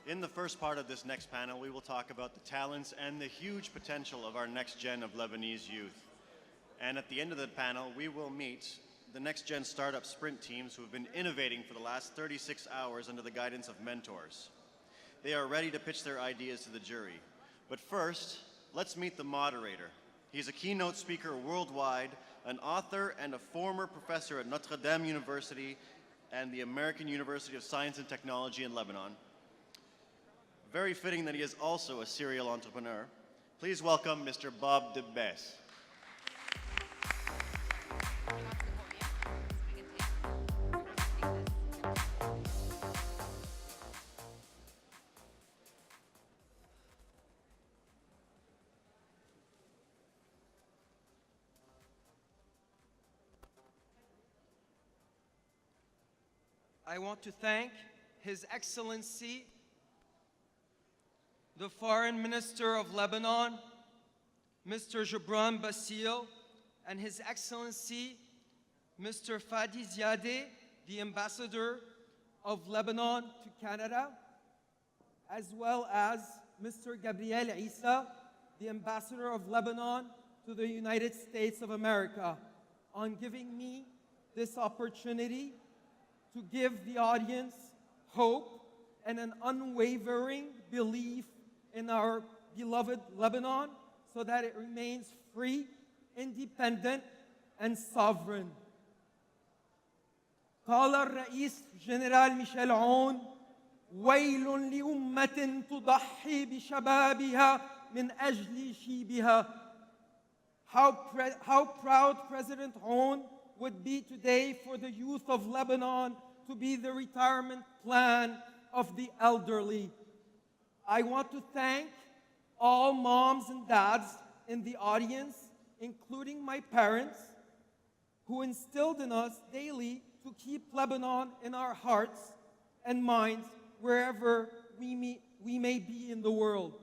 In the first part of this next panel, we will talk about the talents and the huge potential of our next gen of Lebanese youth. And at the end of the panel, we will meet the next gen startup sprint teams who have been innovating for the last 36 hours under the guidance of mentors. They are ready to pitch their ideas to the jury. But first, let's meet the moderator. He's a keynote speaker worldwide, an author and a former professor at Notre Dame University and the American University of Science and Technology in Lebanon. Very fitting that he is also a serial entrepreneur. Please welcome Mr. Bob Debbas. I want to thank His Excellency, the Foreign Minister of Lebanon, Mr. Gibran Bassil, and His Excellency, Mr. Fadi Ziadeh, the Ambassador of Lebanon to Canada, as well as Mr. Gabriel Issa, the Ambassador of Lebanon to the United States of America, on giving me this opportunity to give the audience hope and an unwavering belief in our beloved Lebanon so that it remains free, independent, and sovereign. قال الرئيس جنرال ميشيل عون: ويل لأمة تضحي بشبابها من أجل شيبها. How proud President Aoun would be today for the youth of Lebanon to be the retirement plan of the elderly. I want to thank all moms and dads in the audience, including my parents, who instilled in us daily to keep Lebanon in our hearts and minds wherever we may be in the world.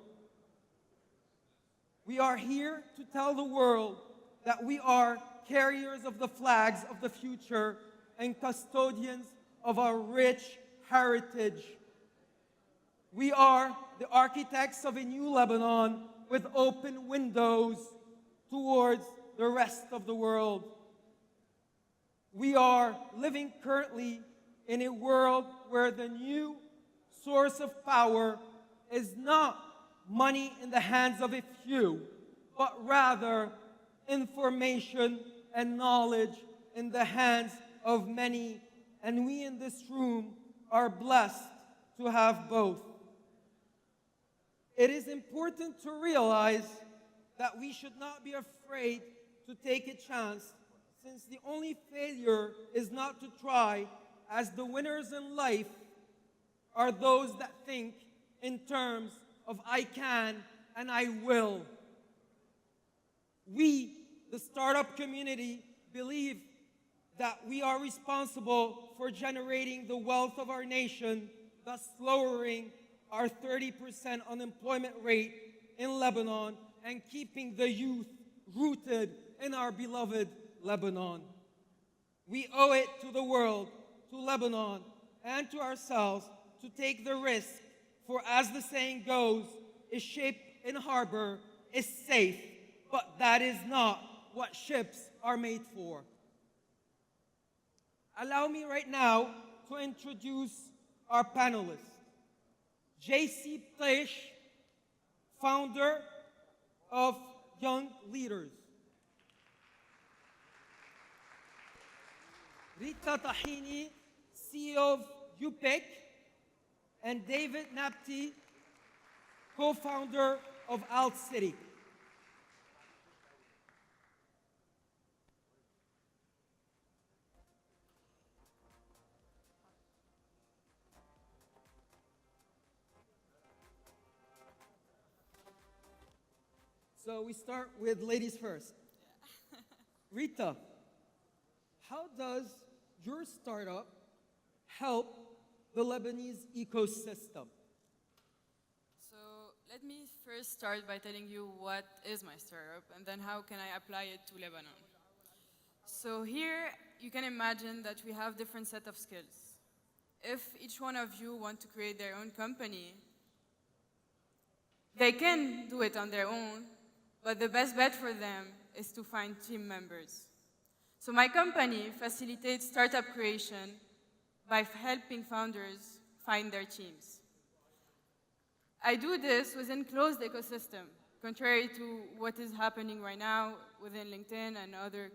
We are here to tell the world that we are carriers of the flags of the future and custodians of our rich heritage. We are the architects of a new Lebanon with open windows towards the rest of the world. We are living currently in a world where the new source of power is not money in the hands of a few, but rather information and knowledge in the hands of many, and we in this room are blessed to have both. It is important to realize that we should not be afraid to take a chance, since the only failure is not to try, as the winners in life are those that think in terms of I can and I will. We, the startup community, believe that we are responsible for generating the wealth of our nation, thus lowering our 30% unemployment rate in Lebanon and keeping the youth rooted in our beloved Lebanon. We owe it to the world, to Lebanon, and to ourselves to take the risk, for as the saying goes, a ship in harbor is safe, but that is not what ships are made for. Allow me right now to introduce our panelists. Btaiche, founder of Young Leaders. Rita Tehini, CEO of UPIC, and David Nabti, co-founder of Alt City. So we start with ladies first. Rita, how does your startup help the Lebanese ecosystem? So let me first start by telling you what is my startup and then how can I apply it to Lebanon. So here you can imagine that we have different set of skills. If each one of you want to create their own company, They can do it on their own, but the best bet for them is to find team members. So my company facilitates startup creation by helping founders find their teams. I do this within closed ecosystem, contrary to what is happening right now within LinkedIn and other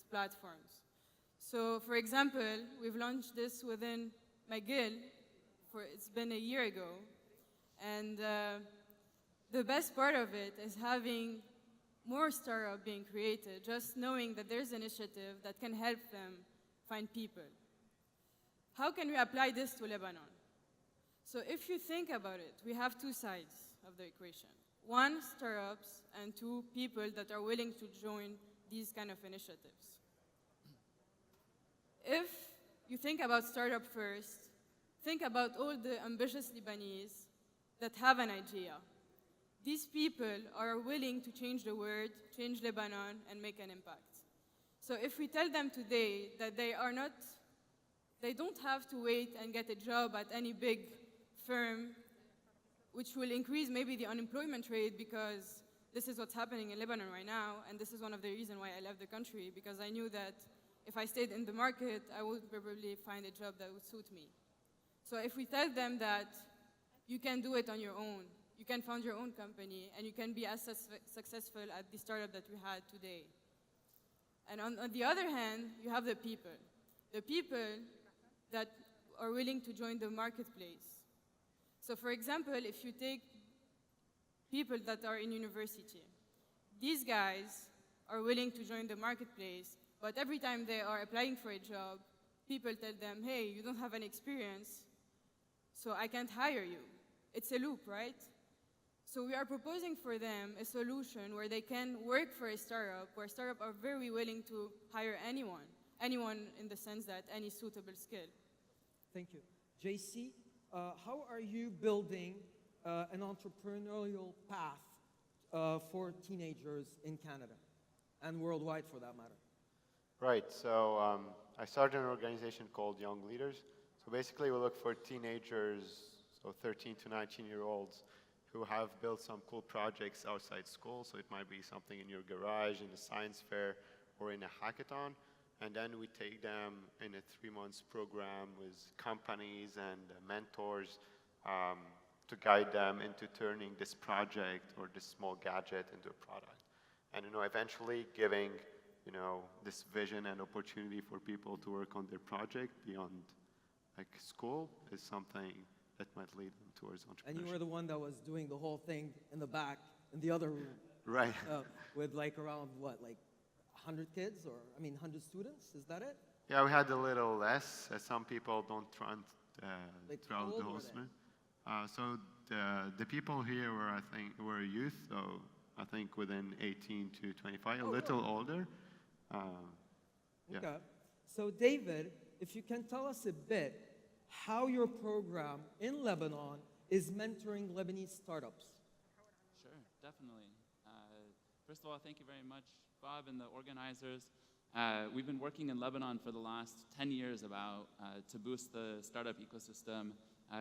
platforms. So for example, we've launched this within my guild, it's been a year ago, and the best part of it is having more startups being created, just knowing that there's an initiative that can help them find people. How can we apply this to Lebanon? So if you think about it, we have two sides of the equation. One, startups, and two, people that are willing to join these kind of initiatives. If you think about startup first, think about all the ambitious Lebanese that have an idea. These people are willing to change the world, change Lebanon, and make an impact. So if we tell them today that they don't have to wait and get a job at any big firm, which will increase maybe the unemployment rate, because this is what's happening in Lebanon right now, and this is one of the reasons why I left the country, because I knew that if I stayed in the market, I would probably find a job that would suit me. So if we tell them that you can do it on your own, you can found your own company, and you can be as successful at the startup that we had today. And on the other hand, you have the people that are willing to join the marketplace. So for example, if you take people that are in university, these guys are willing to join the marketplace, but every time they are applying for a job, people tell them, hey, you don't have any experience, so I can't hire you. It's a loop, right? So we are proposing for them a solution where they can work for a startup, where startups are very willing to hire anyone in the sense that any suitable skill. Thank you. JC, how are you building an entrepreneurial path for teenagers in Canada and worldwide for that matter? Right, so I started an organization called Young Leaders. So basically we look for teenagers, so 13 to 19-year-olds, who have built some cool projects outside school. So it might be something in your garage, in a science fair, or in a hackathon. And then we take them in a 3-month program with companies and mentors to guide them into turning this project or this small gadget into a product. And eventually giving this vision and opportunity for people to work on their project beyond school is something that might lead them towards entrepreneurship. And you were the one that was doing the whole thing in the back, in the other room. Right. With around what, 100 kids, or 100 students? Is that it? Yeah, we had a little less. Some people don't run throughout the whole semester. So the people here were youth, so I think within 18 to 25, a little older. Yeah. Okay. So David, if you can tell us a bit how your program in Lebanon is mentoring Lebanese startups. Sure, definitely. First of all, thank you very much, Bob and the organizers. We've been working in Lebanon for the last 10 years to boost the startup ecosystem,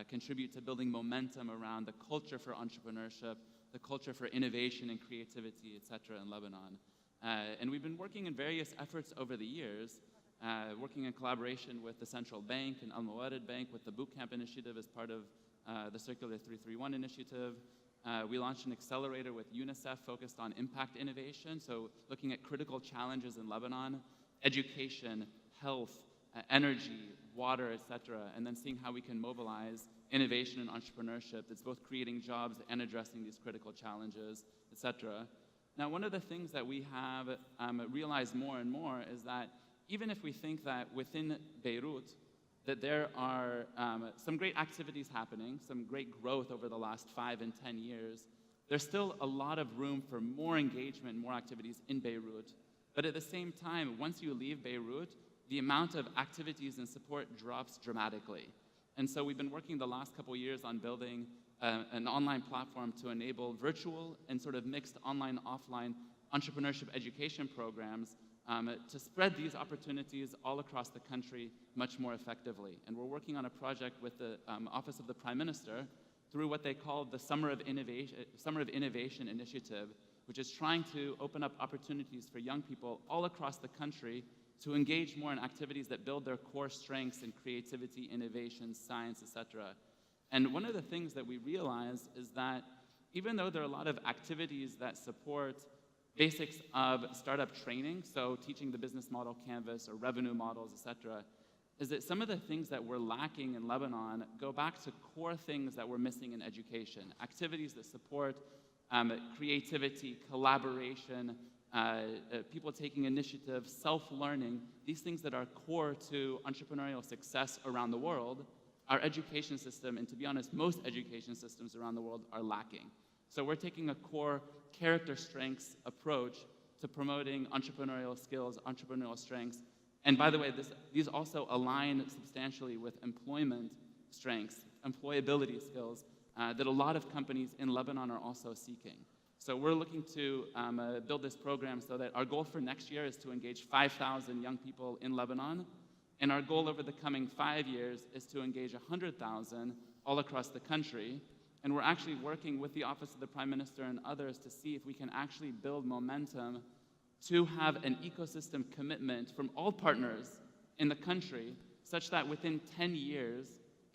contribute to building momentum around the culture for entrepreneurship, the culture for innovation and creativity, et cetera, in Lebanon. And we've been working in various efforts over the years, working in collaboration with the Central Bank and Al Mawarid Bank with the Bootcamp Initiative as part of the Circular 331 initiative. We launched an accelerator with UNICEF focused on impact innovation, so looking at critical challenges in Lebanon, education, health, energy, water, et cetera, and then seeing how we can mobilize innovation and entrepreneurship that's both creating jobs and addressing these critical challenges, et cetera. Now, one of the things that we have realized more and more is that even if we think that within Beirut, that there are some great activities happening, some great growth over the last 5 and 10 years, there's still a lot of room for more engagement, more activities in Beirut. But at the same time, once you leave Beirut, the amount of activities and support drops dramatically. And so we've been working the last couple years on building an online platform to enable virtual and sort of mixed online-offline entrepreneurship education programs to spread these opportunities all across the country much more effectively. And we're working on a project with the Office of the Prime Minister through what they call the Summer of Innovation Initiative, which is trying to open up opportunities for young people all across the country to engage more in activities that build their core strengths in creativity, innovation, science, etc. And one of the things that we realize is that even though there are a lot of activities that support basics of startup training, so teaching the business model canvas or revenue models, etc., is that some of the things that we're lacking in Lebanon go back to core things that we're missing in education. Activities that support creativity, collaboration, people taking initiative, self-learning, these things that are core to entrepreneurial success around the world, our education system, and to be honest, most education systems around the world are lacking. So we're taking a core character strengths approach to promoting entrepreneurial skills, entrepreneurial strengths. And by the way, these also align substantially with employment strengths, employability skills that a lot of companies in Lebanon are also seeking. So we're looking to build this program so that our goal for next year is to engage 5,000 young people in Lebanon. And our goal over the coming 5 years is to engage 100,000 all across the country. And we're actually working with the Office of the Prime Minister and others to see if we can actually build momentum to have an ecosystem commitment from all partners in the country, such that within 10 years,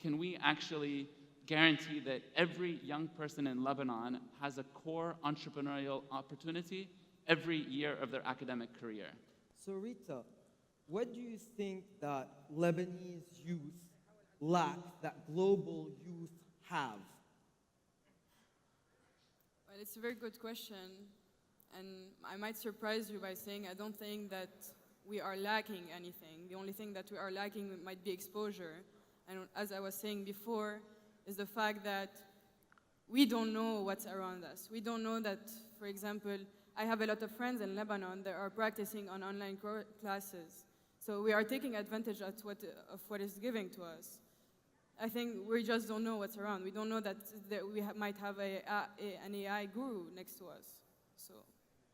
can we actually guarantee that every young person in Lebanon has a core entrepreneurial opportunity every year of their academic career. So Rita, what do you think that Lebanese youth lack that global youth have? Well, it's a very good question. And I might surprise you by saying I don't think that we are lacking anything. The only thing that we are lacking might be exposure. And as I was saying before, is the fact that we don't know what's around us. We don't know that, for example, I have a lot of friends in Lebanon that are practicing on online classes. So we are taking advantage of what is given to us. I think we just don't know what's around. We don't know that we might have an AI guru next to us. So.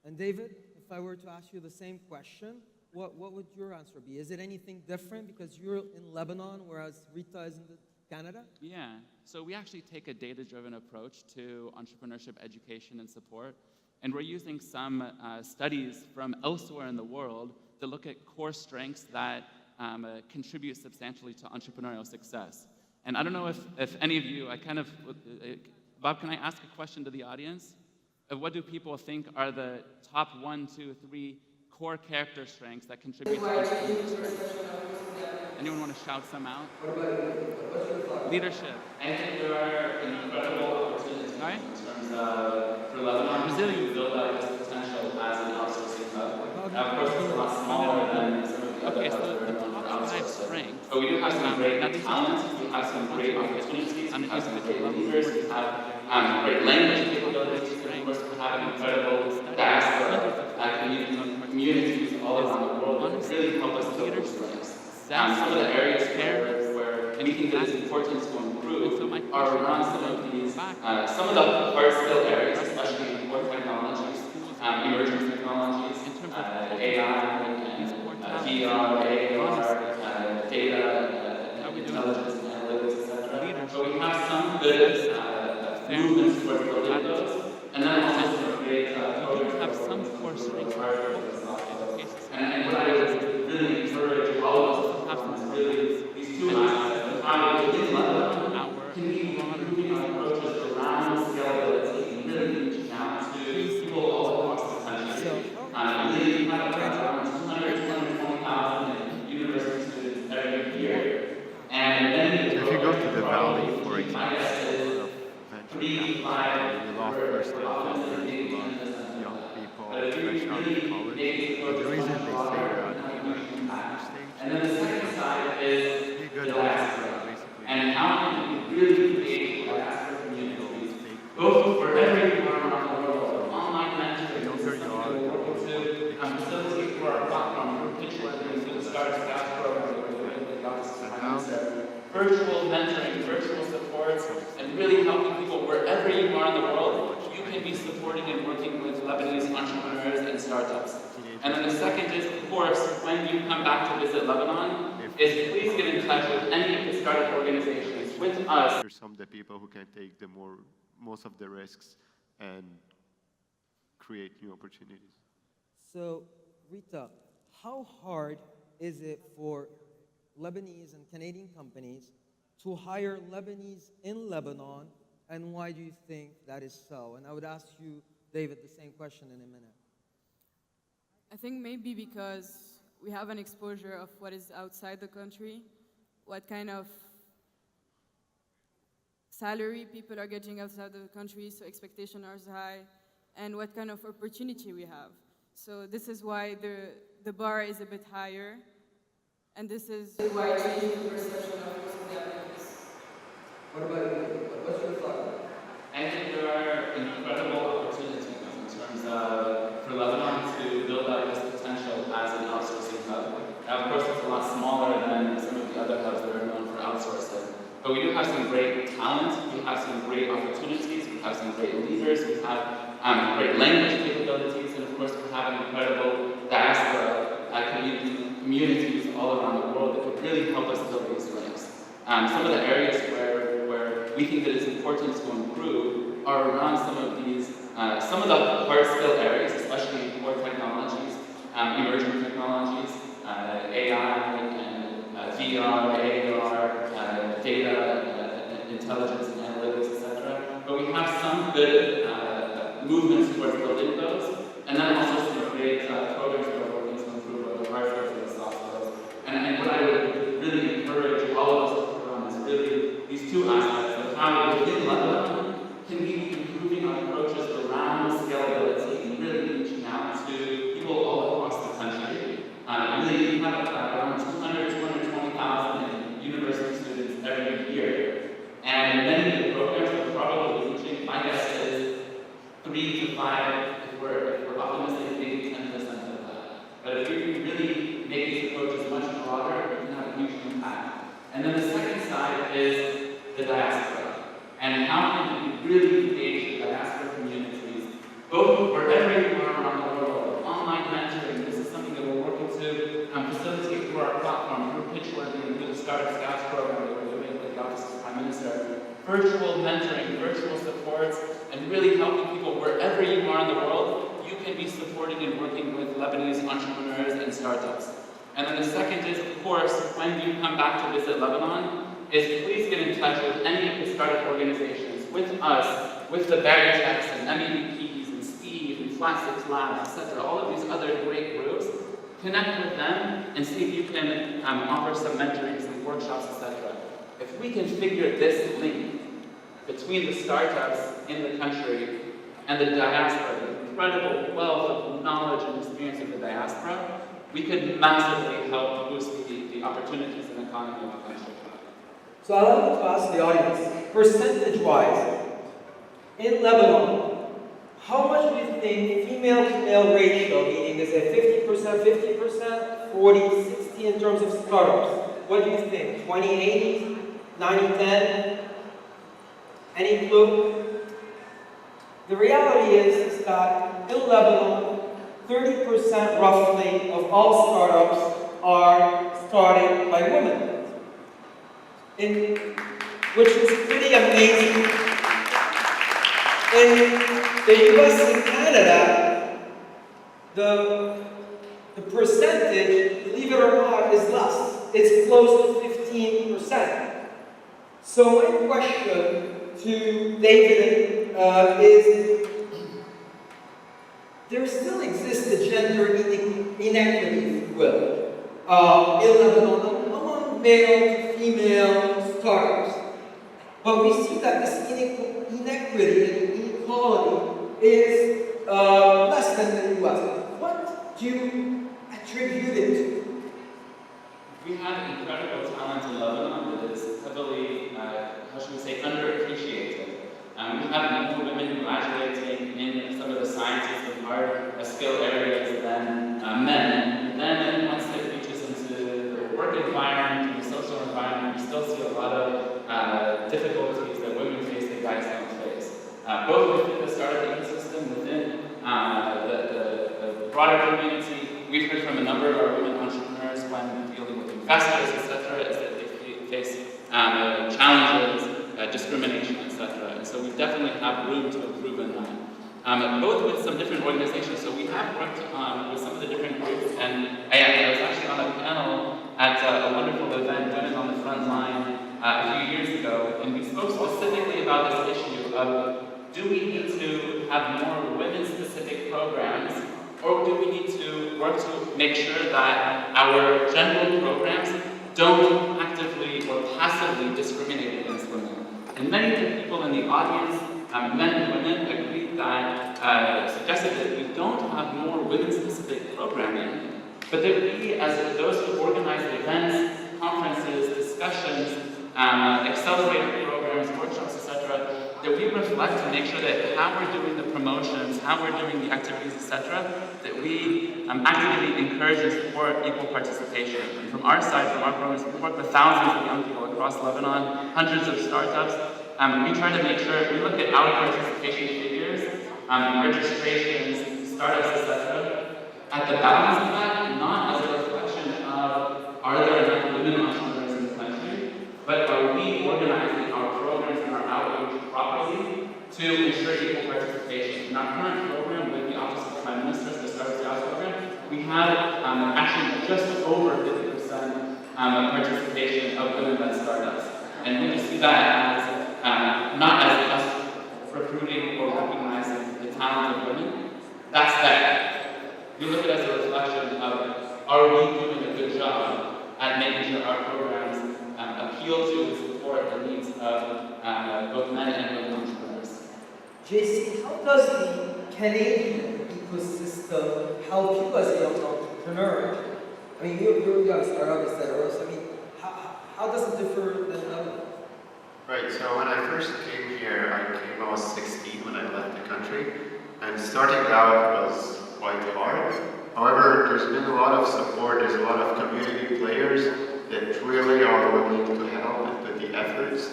And David, if I were to ask you the same question, what would your answer be? Is it anything different because you're in Lebanon, whereas Rita is in Canada? Yeah, so we actually take a data-driven approach to entrepreneurship education and support, and we're using some studies from elsewhere in the world to look at core strengths that contribute substantially to entrepreneurial success. And I don't know if any of you, Bob, can I ask a question to the audience? What do people think are the top 1, 2, 3 core character strengths that contribute to entrepreneurial strengths? Anyone want to shout some out? Leadership. I think there are incredible opportunities in terms of, for Lebanon, to build out its potential as an outsourcing hub. Of course, it's a lot smaller than some of the other hubs that are more outsourced. But we do have some great talent, we have some great opportunities, we have some great leaders, we have great language capabilities, and of course we have an incredible diaspora communities all around the world that really help us build those strengths. Some of the areas where we think that it's important to improve are around some of these, some of the hard skill areas, especially core technologies, emerging technologies, AI, VR, AR, data, intelligence, analytics, etc. But we have some good movements towards building those, and then also some great programs some core strengths. And what I would really encourage all of us to have really these two aspects of how in Lebanon can we approaches around scalability and really reaching out to people all across the country. Really have around 220,000 university students every year. And then So if you go to the valley, for example, venture capital, you love first investors, you love young people fresh out of college. But the reason they say they're at the early stage and then the second side is be good the at diaspora. basically. And how can we really create diaspora communities, both wherever you are around the world, online mentoring, to facilitate for our platform, for pitch working, to the Start Staff program, virtual mentoring, virtual supports, and really helping people wherever you are in the world. You can be supporting and working with Lebanese entrepreneurs and startups. And then the second is, of course, when you come back to visit Lebanon, is please get in touch with any of the startup organizations with us. There's some of the people who can take most of the risks and create new opportunities. So, Rita, how hard is it for Lebanese and Canadian companies to hire Lebanese in Lebanon, and why do you think that is so? And I would ask you, David, the same question in a minute. I think maybe because we have an exposure of what is outside the country, what kind of salary people are getting outside the country, so expectations are high, and what kind of opportunity we have. So this is why the bar is a bit higher, and this is why changing the perception of Lebanese. What about you? What's your thought? I think there are incredible opportunities in terms of for Lebanon to build out its potential as an outsourcing hub. Now, of course, it's a lot smaller than some of the other hubs that are known for outsourcing. But we do have some great talent, we have some great opportunities, we have some great leaders, we have great language capabilities, and of course we have an incredible diaspora communities all around the world that could really help us build these links. Some of the areas where we think that it's important to improve are around some of the hard skill areas, especially in core technologies, emerging technologies, AI, and VR, AR, data, intelligence and analytics, etc. But we have some good movements towards building those, and then also some great programs that are working to improve the hard skills and the soft skills. And what I would really encourage all of us to put on is really these two aspects of how within Lebanon can we be improving our approaches around scalability and really reaching out to people all across the country. Really, we have around 220,000 university students every year. And many of the programs are probably reaching, my guess is 3 to 5, if we're optimistic, maybe 10% of that. But if we can really make these approaches much broader, we can have a huge impact. And then the second side is the diaspora. And how can we really engage the diaspora communities, both wherever you are around the world, online mentoring. This is something that we're working to facilitate through our platform, through Pitchworthy, and through the Startup Scouts program that we're doing with the Office of the Prime Minister. Virtual mentoring, virtual supports, and really helping people wherever you are in the world. You can be supporting and working with Lebanese entrepreneurs and startups. And then the second is, of course, when you come back to visit Lebanon, is please get in touch with any of the startup organizations, with us, with the Btaiche and MEVPs and Steve and Flat Six Labs, etc. All of these other great groups. Connect with them and see if you can offer some mentoring, some workshops, etc. If we can figure this link between the startups in the country and the diaspora, the incredible wealth of knowledge and experience of the diaspora, we could massively help boost the opportunities and economy of the country. So I want to ask the audience, percentage-wise, in Lebanon, how much do you think female-to-male ratio, meaning is it 50%, 50%, 40, 60 in terms of startups? What do you think? 20, 80, 90, 10? Any clue? The reality is that in Lebanon, 30% roughly of all startups are started by women, which is pretty amazing. In the US and Canada, the percentage, believe it or not, is less. It's close to 15%. So my question to David is, there still exists a gender inequity, if you will, in Lebanon among male to female startups. But we see that this inequity and inequality is less than the US. What do you attribute it to? We have incredible talent in Lebanon that is heavily, how should we say, underappreciated. We have more women graduating in some of the sciences and hard skill areas than men. And then once it reaches into the work environment and the social environment, we still see a lot of difficulties that women face that guys don't face. Both within the startup ecosystem, within the broader community. We've heard from a number of our women entrepreneurs when dealing with investors, etc., is that they face challenges discrimination, etc. And so we definitely have room to improve in that. Both with some different organizations. So we have worked with some of the different groups, and I was actually on a panel at a wonderful event, Women on the Front Line, a few years ago, and we spoke specifically about this issue of, do we need to have more women-specific programs, or do we need to work to make sure that our general programs don't actively or passively discriminate against women? And many of the people in the audience, men and women, agreed that, suggested that we don't have more women-specific programming, but that we, as those who organize events, conferences, discussions, accelerator programs, workshops, etc., that we reflect to make sure that how we're doing the promotions, how we're doing the activities, etc., that we actively encourage and support equal participation. And from our side, from our programs, we work with thousands of young people across Lebanon, hundreds of startups. We try to make sure, we look at our participation figures, registrations, startups, etc., at the balance of that, not as a reflection of, are there enough women entrepreneurs in the country, but are we organizing our programs and our outreach properly to ensure equal participation? In our current program with the Office of the Prime Minister, the Startup Jobs Program, we have actually just over 50% participation of women-led startups. And we just see that as not as us recruiting or recognizing the talent of women. That's that. We look at it as a reflection of, are we doing a good job at making sure our programs appeal to and support the needs of both men and women entrepreneurs. JC, how does the Canadian ecosystem help you as a young entrepreneur? I mean, you have a startup, etc. So I mean, how does it differ than Lebanon? Right, so when I first came here, I was 16 when I left the country, and starting out was quite hard. However, there's been a lot of support, there's a lot of community players that really are willing to help and put the efforts.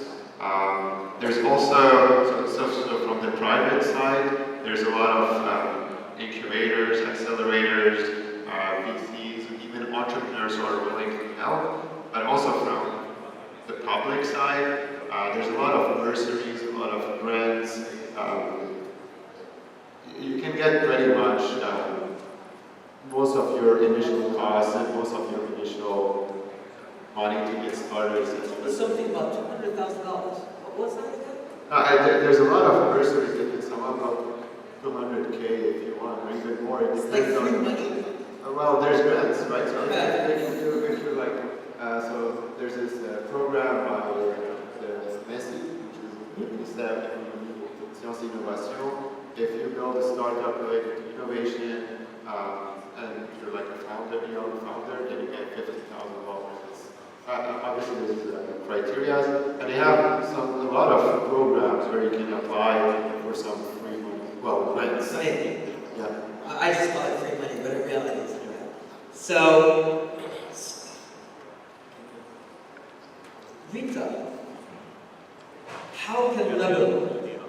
There's also, so from the private side, there's a lot of incubators, accelerators, VCs, even entrepreneurs who are willing to help, but also from the public side, there's a lot of bursaries, a lot of grants. You can get pretty much most of your initial costs and most of your initial money to get started. It's something about $200,000. What was that? There's a lot of bursaries that can sum up to $200K if you want, or even more. It's like free money? Well, there's grants, right? So if you're like, so there's this program by the Messi, which is Ministère de Sciences et Innovation. If you build a startup related to innovation, and you're like a founder, young founder, then you get $50,000. Obviously, this is criteria, and they have a lot of programs where you can apply for some free money. Well, grants. Yeah. I just call it free money, but in reality it's not. So, Rita, how can Lebanon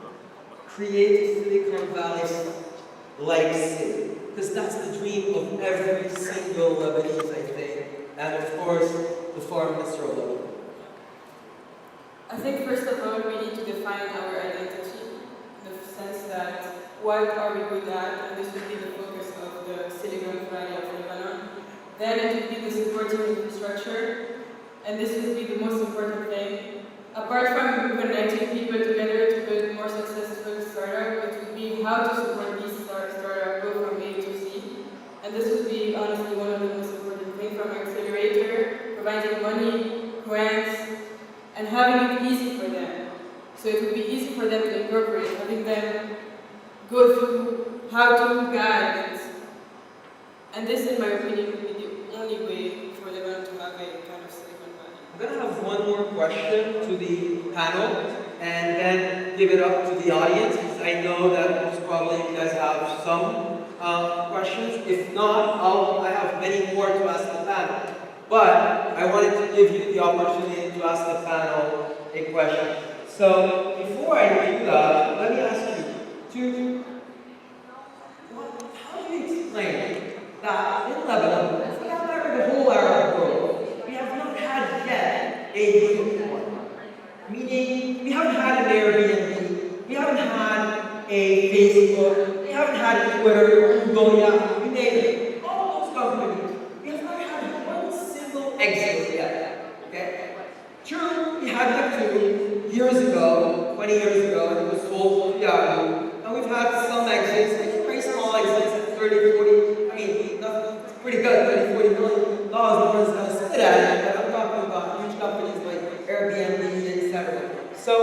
create Silicon Valley-like city? Because that's the dream of every single Lebanese, I think, and of course, the Foreign Minister of Lebanon. I think first of all, we need to define our identity, in the sense that what are we good at, and this would be the focus of the Silicon Valley of Lebanon. Then it would be the supporting infrastructure, and this would be the most important thing. Apart from connecting people together to build more successful startups, it would be how to support these startups go from A to Z. And this would be honestly one of the most important things, from accelerator, providing money, grants, and having it easy for them. So it would be easy for them to incorporate, having them go through how-to guides. And this, in my opinion, would be the only way for Lebanon to have a kind of Silicon Valley. I'm going to have one more question to the panel, and then give it up to the audience, because I know that most probably you guys have some questions. If not, I have many more to ask the panel. But I wanted to give you the opportunity to ask the panel a question. So before I do that, let me ask you, how do you explain that in Lebanon, for that matter, the whole Arab world, we have not had yet a unicorn? Meaning, we haven't had Facebook, we haven't had Twitter, Google, Yahoo, you name it. All those companies, we have not had one single exit yet. Okay? True, we had the two years ago, 20 years ago, and it was sold to Yahoo. And we've had some exits, very small exits at 30, 40, I mean, nothing, it's pretty good, 30, $40 million. No one's going to spit at it, but I'm talking about huge companies like Airbnb, etc. So,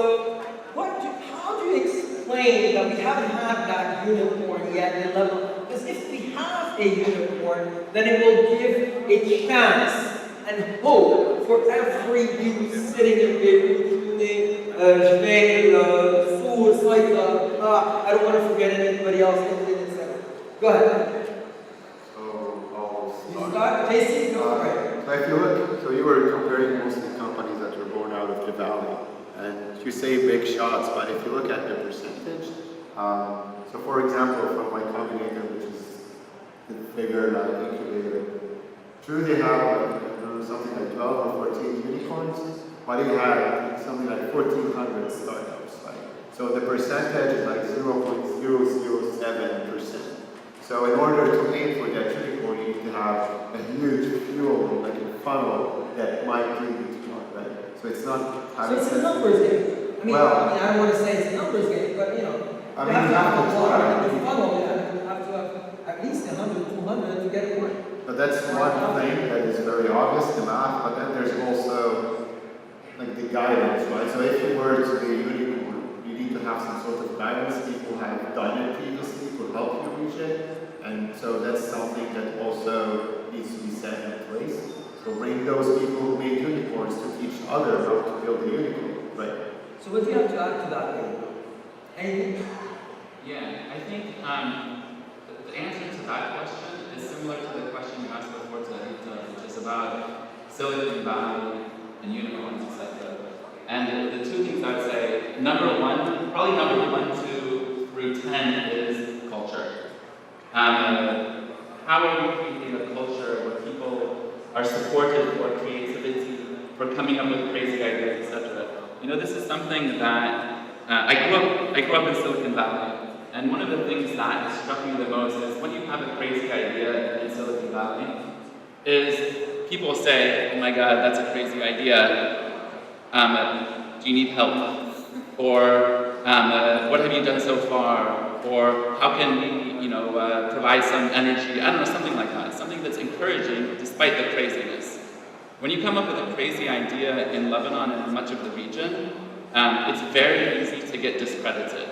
how do you explain that we haven't had that unicorn yet in Lebanon? Because if we have a unicorn, then it will give a chance and hope for every youth sitting in Beirut, Jbeil, Sur, Saida, I don't want to forget anybody else, etc. Go ahead. You start? JC, go for it. So if you look, so you were comparing mostly companies that were born out of the valley, and you say big shots, but if you look at the percentage, so for example, from my combinator, which is the bigger like incubator, true they have something like 12 or 14 unicorns, but it had something like 1,400 startups, right? So the percentage is like 0.007%. So in order to aim for that unicorn, you need to have a huge fuel, like a funnel that might do it, right? So it's not. So it's a numbers game. I mean, I don't want to say it's a numbers game, but you have to have a water in the funnel. You have to have at least 100, 200 to get it right. But that's one thing that is very obvious, the math, but then there's also like the guidance, right? So if you were to be a unicorn, you need to have some sort of guidance. People have done it previously to help you reach it. And so that's something that also needs to be set in place. So bring those people who made unicorns to teach others how to build a unicorn, right? So what do you have to add to that, anything? Yeah, I think the answer to that question is similar to the question you asked before to Rita, which is about Silicon Valley and unicorns, etc. And the two things I would say, probably number 1, 2 through 10 is culture. How are we creating a culture where people are supported for creativity, for coming up with crazy ideas, etc.? This is something that I grew up in Silicon Valley, and one of the things that struck me the most is when you have a crazy idea in Silicon Valley, is people say, "Oh my God, that's a crazy idea. Do you need help?" Or what have you done so far? Or how can we, provide some energy? I don't know, something like that. Something that's encouraging despite the craziness. When you come up with a crazy idea in Lebanon and much of the region, it's very easy to get discredited.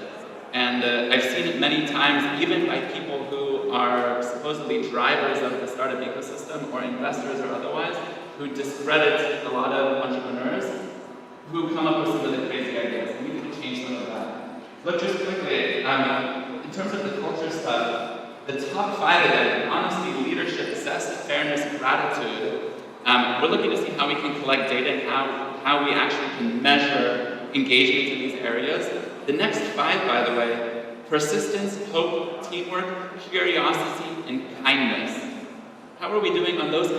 And I've seen it many times, even by people who are supposedly drivers of the startup ecosystem or investors or otherwise, who discredit a lot of entrepreneurs who come up with some of the crazy ideas. And we need to change some of that. Look, just quickly, in terms of the culture stuff, the top 5 of them, honesty, leadership, zest, fairness, gratitude, we're looking to see how we can collect data and how we actually can measure engagement in these areas. The next 5, by the way, persistence, hope, teamwork, curiosity, and kindness. How are we doing on those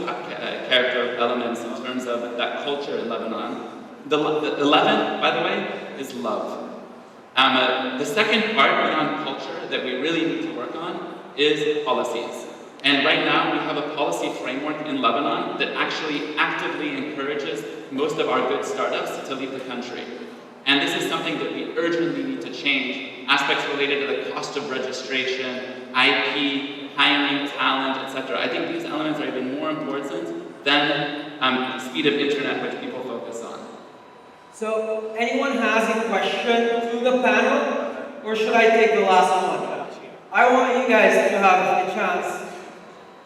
character elements in terms of that culture in Lebanon? The 11, by the way, is love. The second part beyond culture that we really need to work on is policies. And right now we have a policy framework in Lebanon that actually actively encourages most of our good startups to leave the country. And this is something that we urgently need to change. Aspects related to the cost of registration, IP, hiring, talent, etc. I think these elements are even more important than speed of internet, which people focus on. So, anyone has a question to the panel, or should I take the last one? I want you guys to have a chance.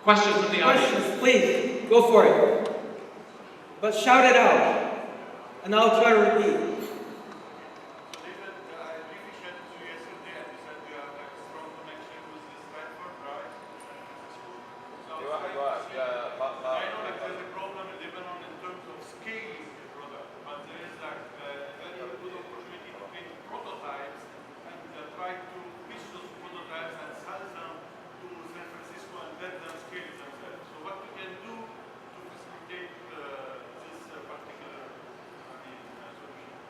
Questions from the audience? Questions, please, go for it. But shout it out, and I'll try to repeat.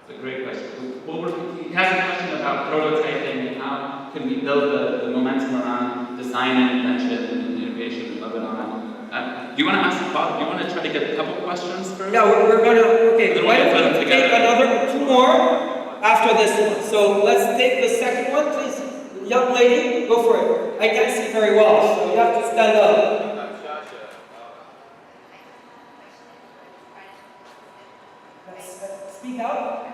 It's a great question. He has a question about prototyping and how can we build the momentum around design and invention and innovation in Lebanon? Do you want to ask Bob? Do you want to try to get a couple questions first? Yeah, we're gonna, okay, Then why we'll don't put we them take together. another 2 more after this one? So let's take the second one, please. Young lady, go for it. I can't see very well, so you have to stand up. Speak out.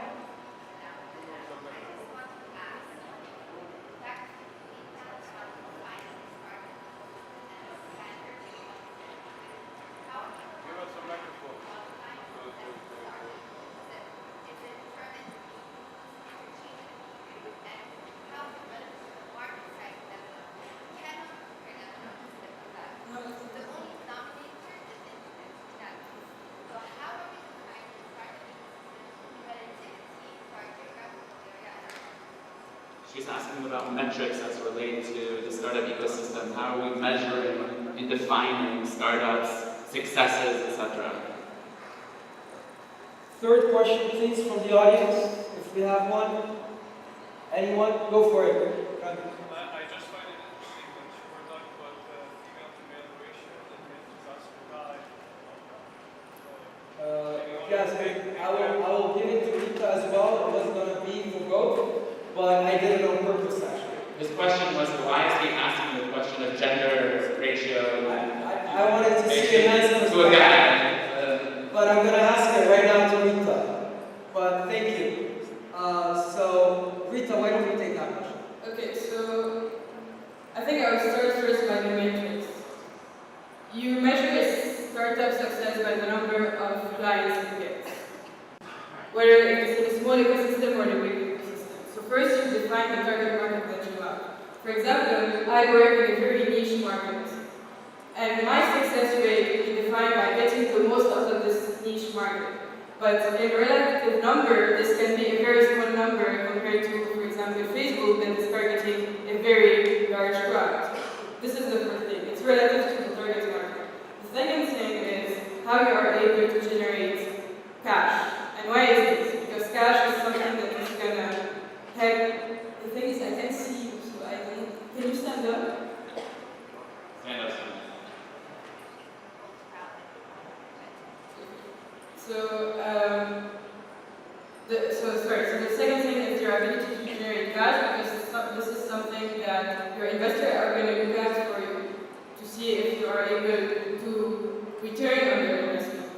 She's asking about metrics as related to the startup ecosystem. How are we measuring and defining startups, successes, etc.? Third question, please, from the audience, if we have one. Anyone? Go for it. I just find it interesting that you were talking about female-to-male ratio and then just guy. Yes, I will give it to Rita as well. It was going to be for both, but I did it on purpose, actually. His question was, why is he asking the question of gender ratio? I wanted to see a nice to a perspective. guy. But I'm going to ask it right now to Rita. But thank you. So, Rita, why don't you take that question? Okay, so I think I would start first by the matrix. You measure a startup success by the number of clients you get, whether it's in a small ecosystem or a big ecosystem. So first you define the target market that you have. For example, I work in a very niche market, and my success rate will be defined by getting to most out of this niche market. But in relative number, this can be a very small number compared to, for example, Facebook that is targeting a very large crowd. This is the first thing. It's relative to the target market. The second thing is how you are able to generate cash. And why is this? Because cash is something that is gonna help. The thing is, I can't see you, so I don't. Can you stand up? Stand up. So the second thing is your ability to generate cash, because this is something that your investors are going to look at for you to see if you are able to return on your investment.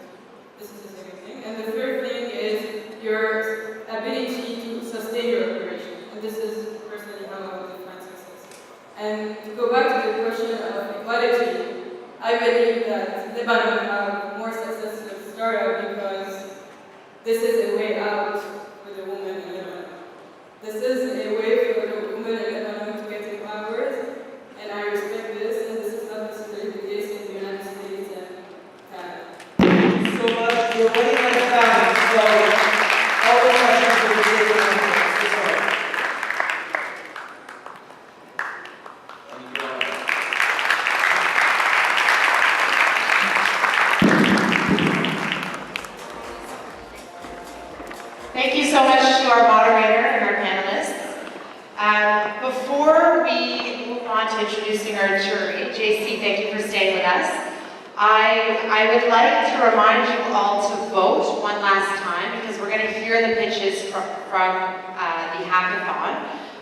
This is the second thing. And the third thing is your ability to sustain your operation. And this is personally how I would define success. And to go back to the question of equality, I believe that Lebanon have more success with startup because this is a way out for the woman in Lebanon. This is a way for the woman in Lebanon to get empowered, and I respect this, and this is not necessarily the case in the United States and Canada. Thank you so much. We're running out of time, so all the questions will be taken on this. Sorry. Thank you so much to our moderator and our panelists. Before we move on to introducing our jury, JC, thank you for staying with us. I would like to remind you all to vote one last time because we're going to hear the pitches from the hackathon.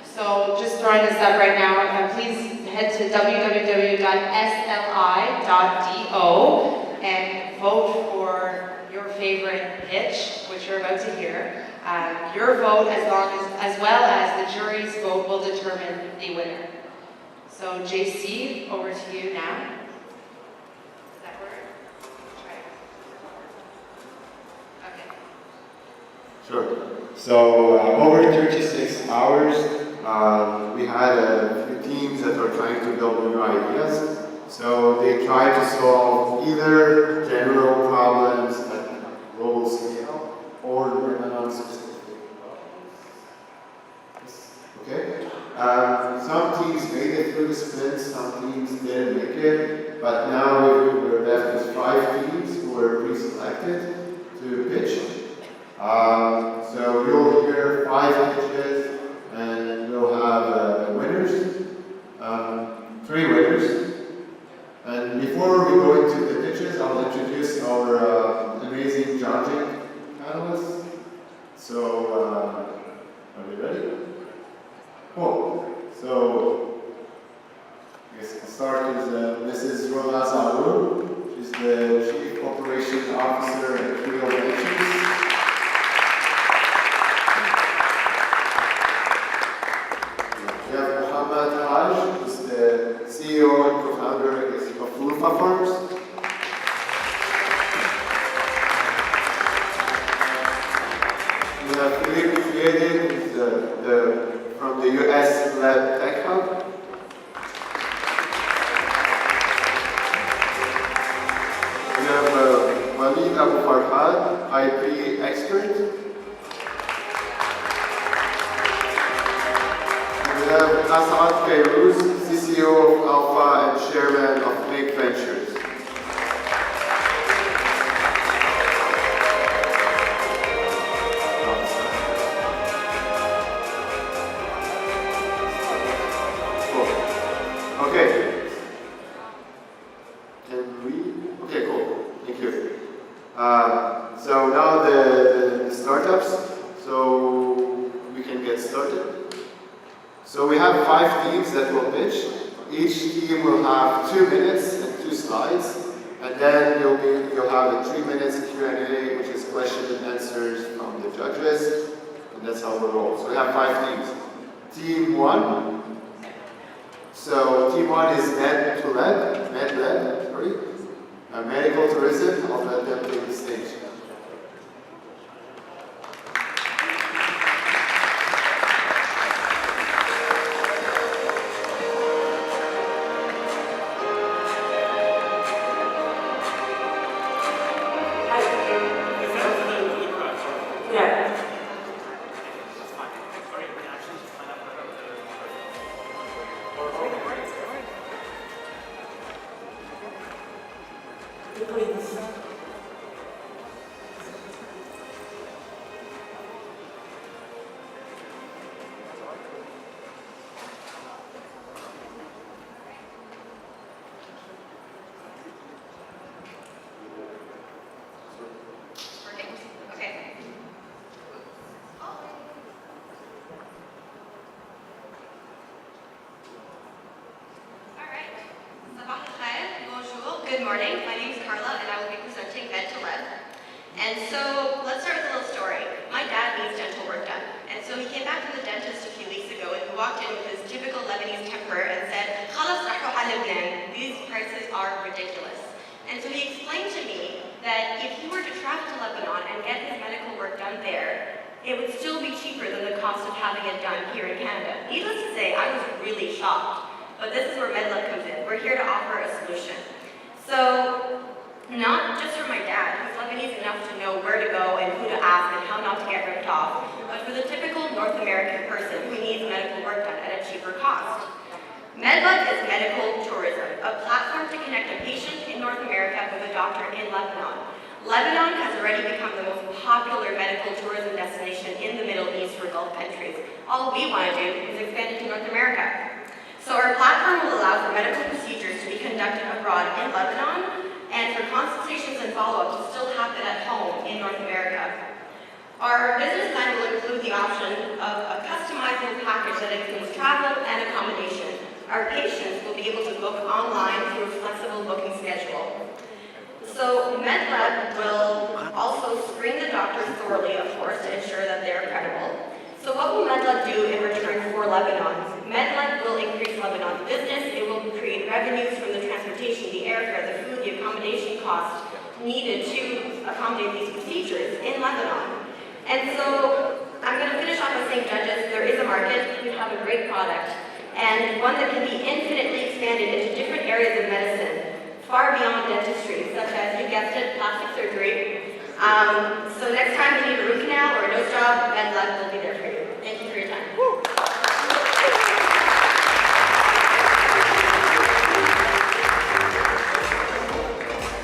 So just throwing this up right now, please head to www.sli.do and vote for your favorite pitch, which you're about to hear. Your vote, as well as the jury's vote, will determine the winner. So, JC, over to you now. Does that work? Try it. Okay. Sure. So over 36 hours, we had a few teams that were trying to build new ideas. So they tried to solve either general problems at global scale or Lebanon-specific problems. Okay. Some teams made it through the sprint, some teams didn't make it, but now we're left with 5 teams who were pre-selected to pitch. So you'll hear 5 pitches, and we'll have winners. Cool. So, I guess the start is Mrs. Rola Zarour. She's the Chief Operations Officer at Creole Ventures. We have Mohammed Haj, who's the CEO and co-founder of Lufa Farms. We have Philippe Frieden, who's from the US Lab Tech Hub. We have Walid Abu Farhad, IP expert. We have Asad Kairouz, CCO of Alpha and Chairman of Big Ventures. So now the startups, so we can get started. So we have 5 teams that will pitch. Each team will have 2 minutes and 2 slides, and then you'll have a 3 minutes Q&A, which is questions and answers from the judges, and that's how we'll roll. So we have 5 teams. Team 1. So team 1 is med-led, sorry. Medical tourism. I'll let them take the stage. Good morning, my name is Carla and I will be presenting Med-to-Led. And so, let's start with a little story. My dad needs dental work done. And so he came back from the dentist a few weeks ago and he walked in with his typical Lebanese temper and said, "Khalas rahu ala Lebanon. These prices are ridiculous." And so he explained to me that if he were to travel to Lebanon and get his medical work done there, it would still be cheaper than the cost of having it done here in Canada. Needless to say, I was really shocked. But this is where Med-led comes in. We're here to offer a solution. So, not just for my dad, who's Lebanese enough to know where to go and who to ask and how not to get ripped off, but for the typical North American person who needs medical work done at a cheaper cost. Med-led is medical tourism, a platform to connect a patient in North America with a doctor in Lebanon. Lebanon has already become the most popular medical tourism destination in the Middle East for Gulf countries. All we want to do is expand it to North America. So our platform will allow for medical procedures to be conducted abroad in Lebanon and for consultations and follow-up to still happen at home in North America. Our business plan will include the option of a customizable package that includes travel and accommodation. Our patients will be able to book online through a flexible booking schedule. So Med-led will also screen the doctors thoroughly, of course, to ensure that they're credible. So what will Med-led do in return for Lebanon? Med-led will increase Lebanon's business. It will create revenues from the transportation, the airfare, the food, the accommodation costs needed to accommodate these procedures in Lebanon. And so I'm going to finish off by saying, judges, there is a market. We have a great product and one that can be infinitely expanded into different areas of medicine, far beyond dentistry, such as, you guessed it, plastic surgery. So next time you need a root canal or a nose job, Med-led will be there for you. Thank you for your time. Woo.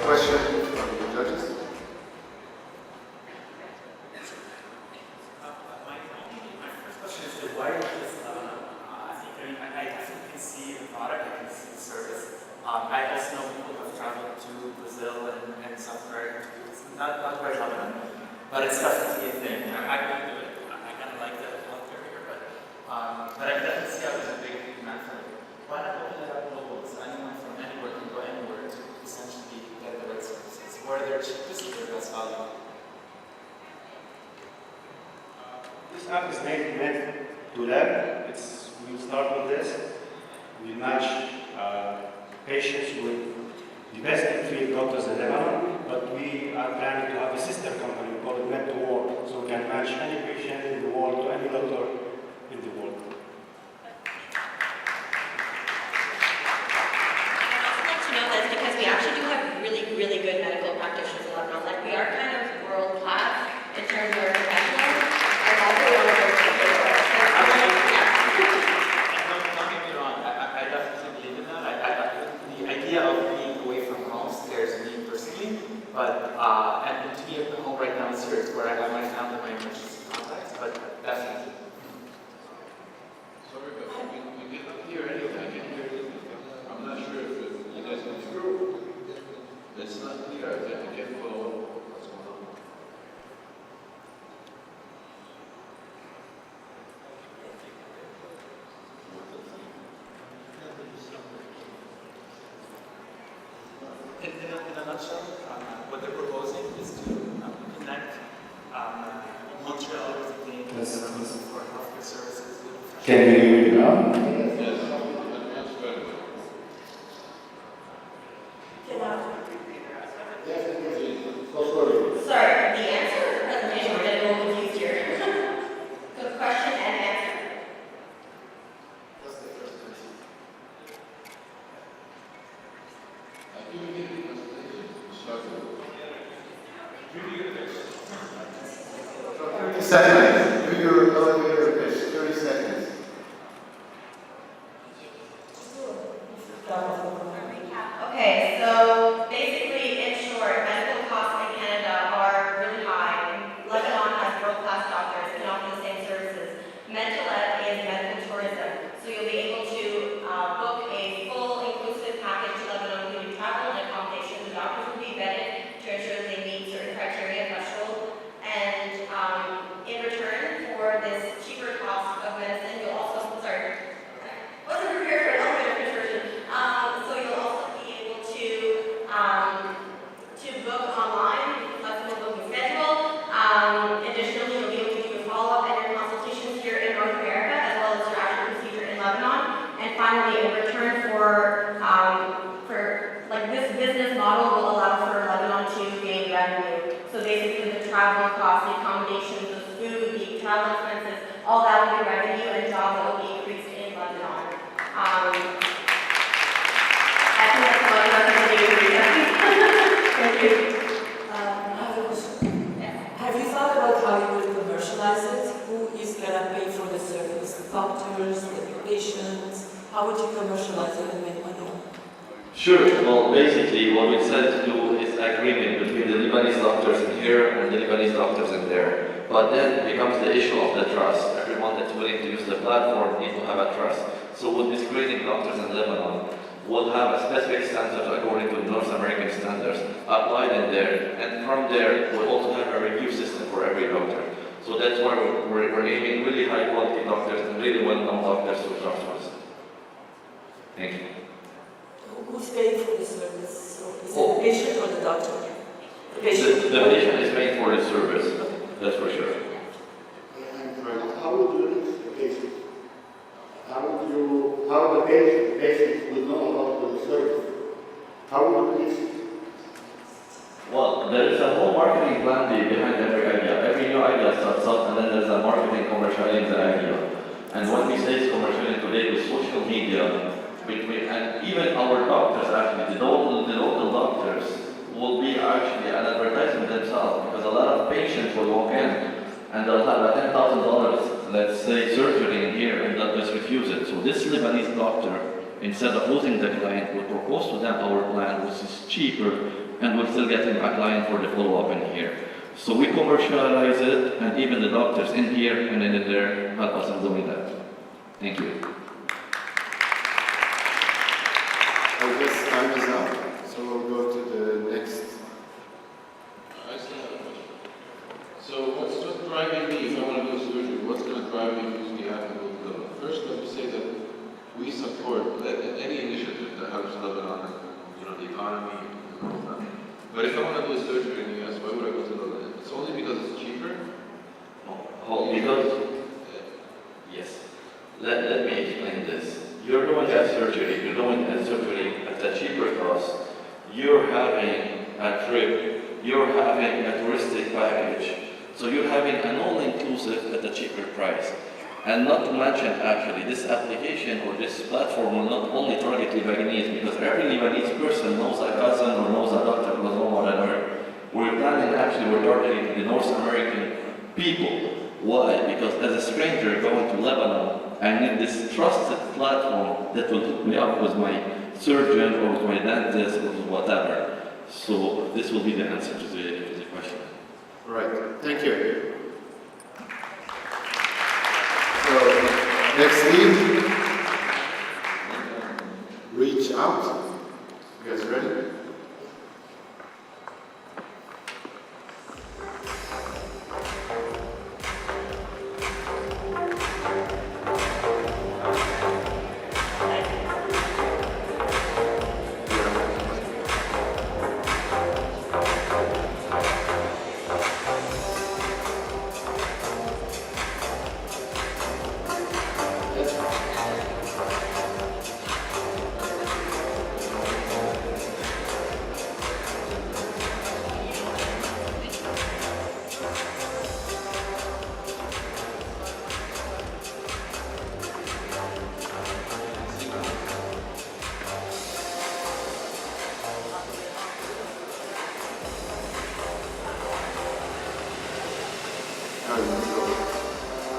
Question from the judges? My first question is, why is I definitely can see the product, I can see the service. I also know people who have traveled to Brazil and South America. It's not quite Lebanon, but it's definitely a thing. I really do it. I kind of like the healthcare here, but I can definitely app is meant to lab. We start with this. We match patients with the best field doctors in Lebanon, but we are planning to have a sister company called Meant to Work, so we can match any patient in the world to any doctor in the world. That's because we actually do have really, really good medical practitioners in Lebanon. Like, we are kind of world class in terms of our professionals, and that's what we want to bring to the table. Don't get me wrong, I definitely believe in that. The idea of being away from home scares me personally, but and to be at home right now is where I have my family, my emergency contacts, but definitely. Sorry, but we cannot hear anything. I can hear anything. I'm not sure if you guys can hear. It's not clear. I can't follow what's going on. In a nutshell, what they're proposing is to connect Montreal with the for healthcare services. Can you hear me now? Yes, that's better. Sorry, the answer or the presentation? We're getting a little confused here. Good question and answer. I think we need a presentation. Start with. 30 seconds. Do your elevator pitch. 30 seconds. Okay, so basically, in short, medical costs in Canada are really high. Lebanon has world-class doctors and offer the same services. Mental-ed is medical tourism, so you'll be able to book a full inclusive package to Lebanon, including travel and accommodation. The doctors will be vetted to ensure that they meet certain criteria threshold. And in return for this cheaper cost of medicine, you'll also, wasn't prepared for an elevator pitch version. So you'll also be able to book online, flexible booking schedule. Additionally, you'll be able to do a follow-up and your consultations here in North America, as well as your actual procedure in Lebanon. And finally, in return for like this business model will allow for Lebanon to gain revenue. So basically, the travel costs, the accommodations, the food, the travel expenses, all that will be revenue and jobs that will be increased in Lebanon. I think that's all I have to do. Thank you. I have a question. Have you thought about how you will commercialize it? Who is going to pay for the service? The doctors, the patients? How would you commercialize it and make money? Sure. Well, basically, what we decided to do is agreement between the Lebanese doctors in here and the Lebanese doctors in there. But then becomes the issue of the trust. Everyone that's willing to use the platform needs to have a trust. So with these screening doctors in Lebanon, we'll have a specific standards according to North American standards applied in there. And from there, we'll also have a review system for every doctor. So that's why we're aiming really high quality doctors and really well-known doctors to trust us. Thank you. Who's paying for the service? So is it the patient or the doctor? The patient. The patient is paying for the service, that's for sure. How would you reach the patient? How the patient will know about the service? How would you reach it? Well, there is a whole marketing plan behind every idea. Every new idea starts up and then there's a marketing commercializing the idea. And what we say is commercializing today with social media, and even our doctors actually, the local doctors will be actually an advertisement themselves because a lot of patients will walk in and they'll have a $10,000, let's say, surgery in here and they'll just refuse it. So this Lebanese doctor, instead of losing the client, will propose to them our plan, which is cheaper, and we'll still get him a client for the follow-up in here. So we commercialize it, and even the doctors in here and in there help us in doing that. Thank you. I guess time is up, so we'll go to the next. I still have a question. So what's driving me, if I want to do surgery, what's going to drive me to use the app and go to Lebanon? First, let me say that we support any initiative that helps Lebanon and the economy and all that. But if I want to do a surgery in the US, why would I go to Lebanon? It's only because it's cheaper? Because you're doing that surgery, you're doing that surgery at a cheaper cost, you're having a trip, you're having a touristic package, so you're having an all-inclusive at a cheaper price. And not to mention, actually, this application or this platform will not only target Lebanese, because every Lebanese person knows a cousin or knows a doctor who knows whatever. We're planning, actually, we're targeting the North American people. Why? Because as a stranger going to Lebanon, I need this trusted platform that will hook me up with my surgeon or with my dentist or whatever. So this will be the answer to the question. Right. Thank you. So, nextly, reach out. You guys ready?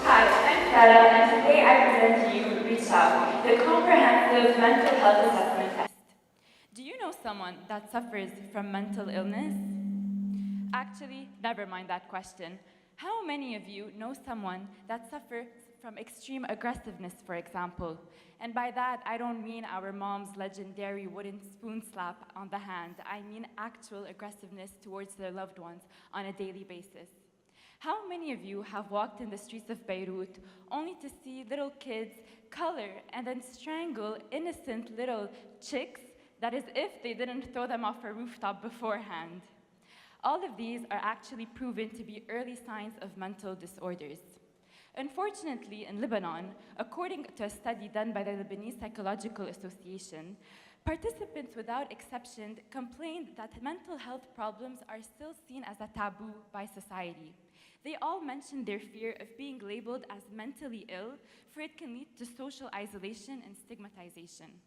Hi, I'm Sarah, and today I present to you Reach Out, the comprehensive mental health assessment test. Do you know someone that suffers from mental illness? Actually, never mind that question. How many of you know someone that suffers from extreme aggressiveness, for example? And by that, I don't mean our mom's legendary wooden spoon slap on the hand. I mean actual aggressiveness towards their loved ones on a daily basis. How many of you have walked in the streets of Beirut only to see little kids color and then strangle innocent little chicks, that is if they didn't throw them off a rooftop beforehand? All of these are actually proven to be early signs of mental disorders. Unfortunately, in Lebanon, according to a study done by the Lebanese Psychological Association, participants without exception complained that mental health problems are still seen as a taboo by society. They all mentioned their fear of being labeled as mentally ill, for it can lead to social isolation and stigmatization.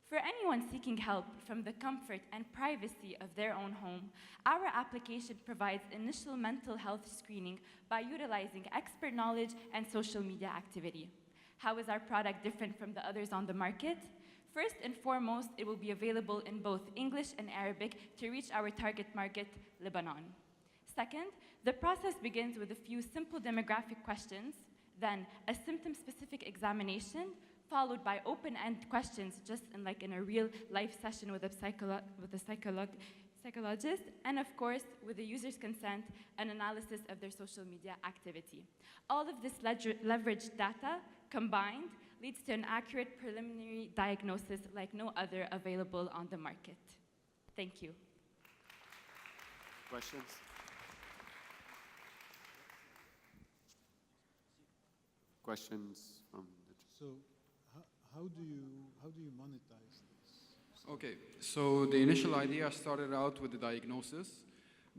For anyone seeking help from the comfort and privacy of their own home, our application provides initial mental health screening by utilizing expert knowledge and social media activity. How is our product different from the others on the market? First and foremost, it will be available in both English and Arabic to reach our target market, Lebanon. Second, the process begins with a few simple demographic questions, then a symptom-specific examination, followed by open-end questions, just in a real-life session with a psychologist, and of course, with the user's consent, an analysis of their social media activity. All of this leveraged data combined leads to an accurate preliminary diagnosis like no other available on the market. Thank you. Questions? Questions from the So, how do you monetize this? Okay, so the initial idea started out with the diagnosis,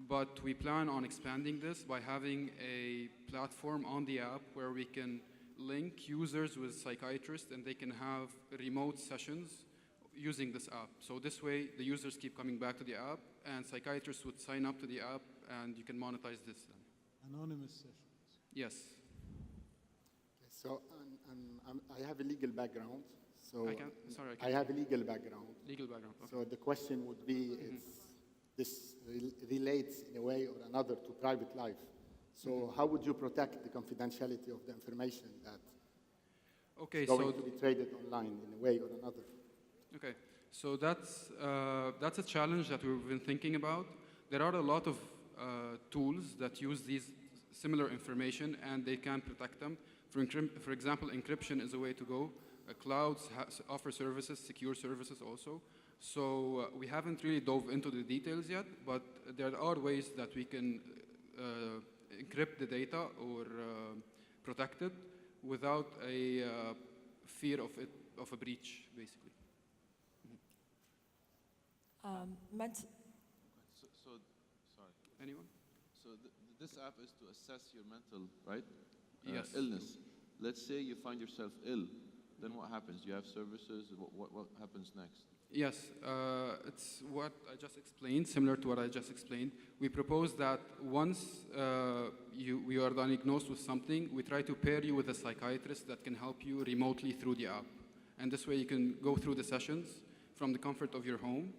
but we plan on expanding this by having a platform on the app where we can link users with psychiatrists and they can have remote sessions using this app. So this way, the users keep coming back to the app and psychiatrists would sign up to the app and you can monetize this then. Anonymous sessions. Yes. So, I have a legal background. So I have a legal background. Legal background. Okay. So the question would be, this relates in a way or another to private life. So how would you protect the confidentiality of the information that is going to be traded online in a way or another? Okay, so that's a challenge that we've been thinking about. There are a lot of tools that use these similar information and they can protect them. For example, encryption is a way to go. Clouds offer services, secure services also. So we haven't really dove into the details yet, but there are ways that we can encrypt the data or protect it without a fear of it of a breach, basically. Sorry. Anyone? So this app is to assess your mental, right? Yes. Illness. Let's say you find yourself ill, then what happens? Do you have services? What happens next? Yes, it's what I just explained, similar to what I just explained. We propose that once you are diagnosed with something, we try to pair you with a psychiatrist that can help you remotely through the app. And this way you can go through the sessions from the comfort of your home,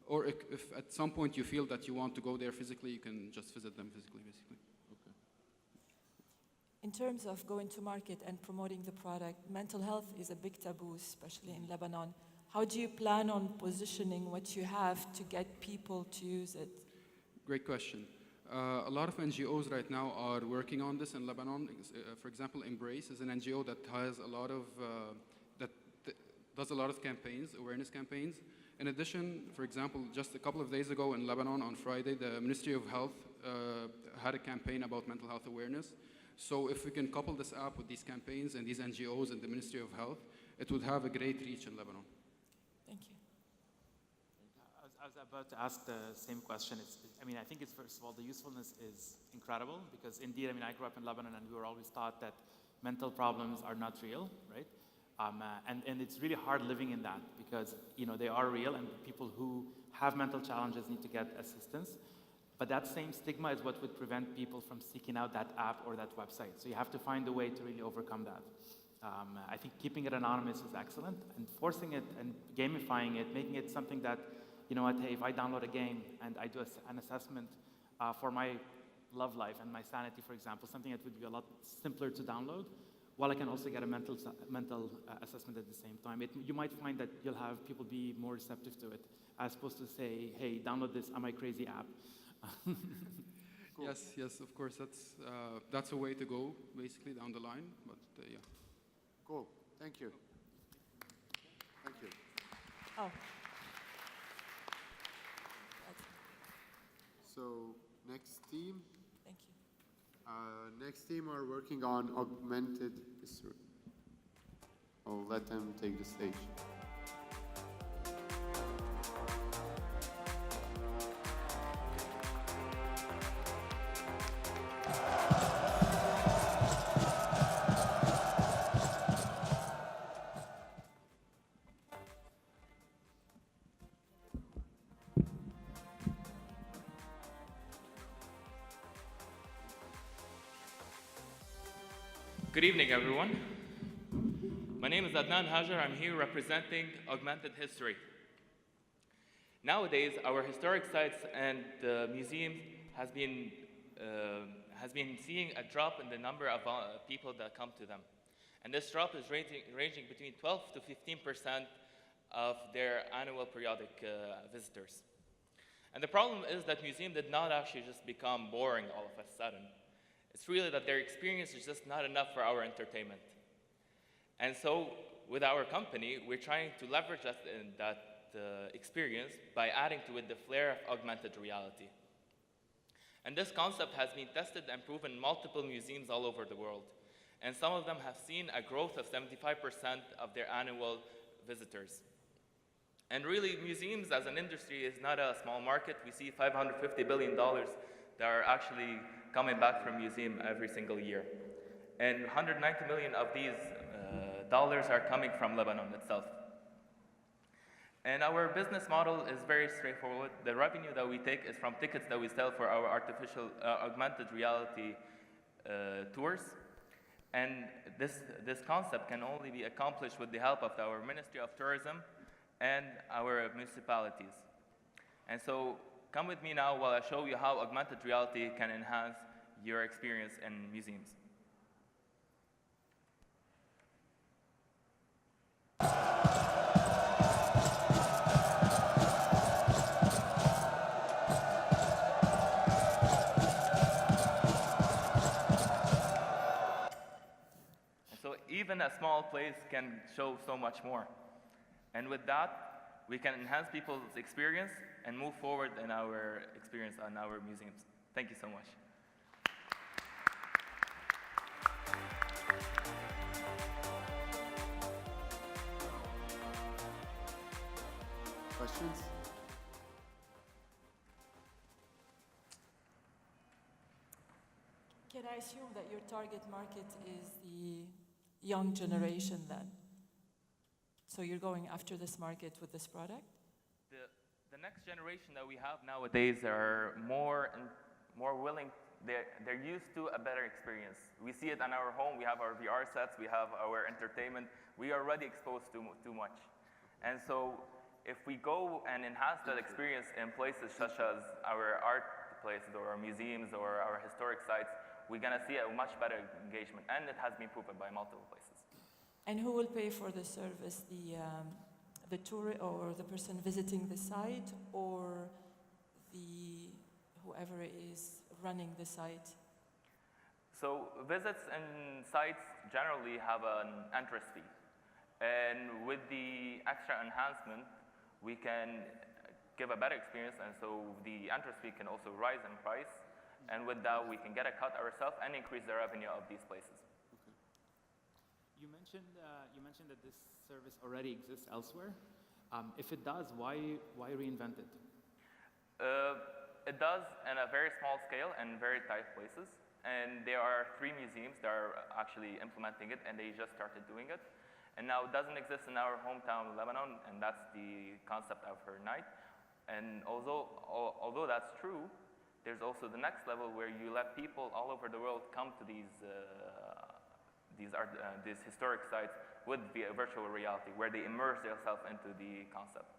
or if at some point you feel that you want to go there physically, you can just visit them physically, basically. Okay. In terms of going to market and promoting the product, mental health is a big taboo, especially in Lebanon. How do you plan on positioning what you have to get people to use it? Great question. A lot of NGOs right now are working on this in Lebanon. For example, Embrace is an NGO that has a lot of, does a lot of campaigns, awareness campaigns. In addition, for example, just a couple of days ago in Lebanon on Friday, the Ministry of Health had a campaign about mental health awareness. So if we can couple this app with these campaigns and these NGOs and the Ministry of Health, it would have a great reach in Lebanon. Thank you. I was about to ask the same question. I think it's, first of all, the usefulness is incredible because indeed, I grew up in Lebanon and we were always taught that mental problems are not real, right? And it's really hard living in that because, they are real and people who have mental challenges need to get assistance. But that same stigma is what would prevent people from seeking out that app or that website. So you have to find a way to really overcome that. I think keeping it anonymous is excellent, and forcing it and gamifying it, making it something that, hey, if I download a game and I do an assessment for my love life and my sanity, for example, something that would be a lot simpler to download, while I can also get a mental assessment at the same time. You might find that you'll have people be more receptive to it, as opposed to say, hey, download this Am I Crazy app. Cool. Yes, of course, that's a way to go, basically, down the line, but yeah. Cool, thank you. Thank you. Oh. So, next team. Thank you. Next team are working on augmented history. I'll let them take the stage. Good evening, everyone. My name is Adnan Hajar. I'm here representing Augmented History. Nowadays, our historic sites and museums has been seeing a drop in the number of people that come to them. And this drop is ranging between 12 to 15% of their annual periodic visitors. And the problem is that museums did not actually just become boring all of a sudden. It's really that their experience is just not enough for our entertainment. And so, with our company, we're trying to leverage that experience by adding to it the flair of augmented reality. And this concept has been tested and proven in multiple museums all over the world. And some of them have seen a growth of 75% of their annual visitors. And really, museums as an industry is not a small market. We see $550 billion that are actually coming back from museum every single year. And 190 million of these dollars are coming from Lebanon itself. And our business model is very straightforward. The revenue that we take is from tickets that we sell for our artificial augmented reality tours. And this concept can only be accomplished with the help of our Ministry of Tourism and our municipalities. And so come with me now while I show you how augmented reality can enhance your experience in museums. So even a small place can show so much more. And with that, we can enhance people's experience and move forward in our experience on our museums. Thank you so much. questions? Can I assume that your target market is the young generation then? So you're going after this market with this product? The next generation that we have nowadays are more willing. They're used to a better experience. We see it in our home. We have our VR sets. We have our entertainment. We are already exposed to too much. And so if we go and enhance that experience in places such as our art places or our museums or our historic sites, we're going to see a much better engagement. And it has been proven by multiple places. And who will pay for the service? The tourist or the person visiting the site, or whoever is running the site? So visits and sites generally have an entrance fee. And with the extra enhancement, we can give a better experience, and so the entrance fee can also rise in price. And with that, we can get a cut ourselves and increase the revenue of these places. Okay. You mentioned that this service already exists elsewhere. If it does, why reinvent it? It does in a very small scale and very tight places. And there are 3 museums that are actually implementing it, and they just started doing it. And now it doesn't exist in our hometown, Lebanon, and that's the concept of her night. And although that's true, there's also the next level where you let people all over the world come to these historic sites with virtual reality, where they immerse themselves into the concept.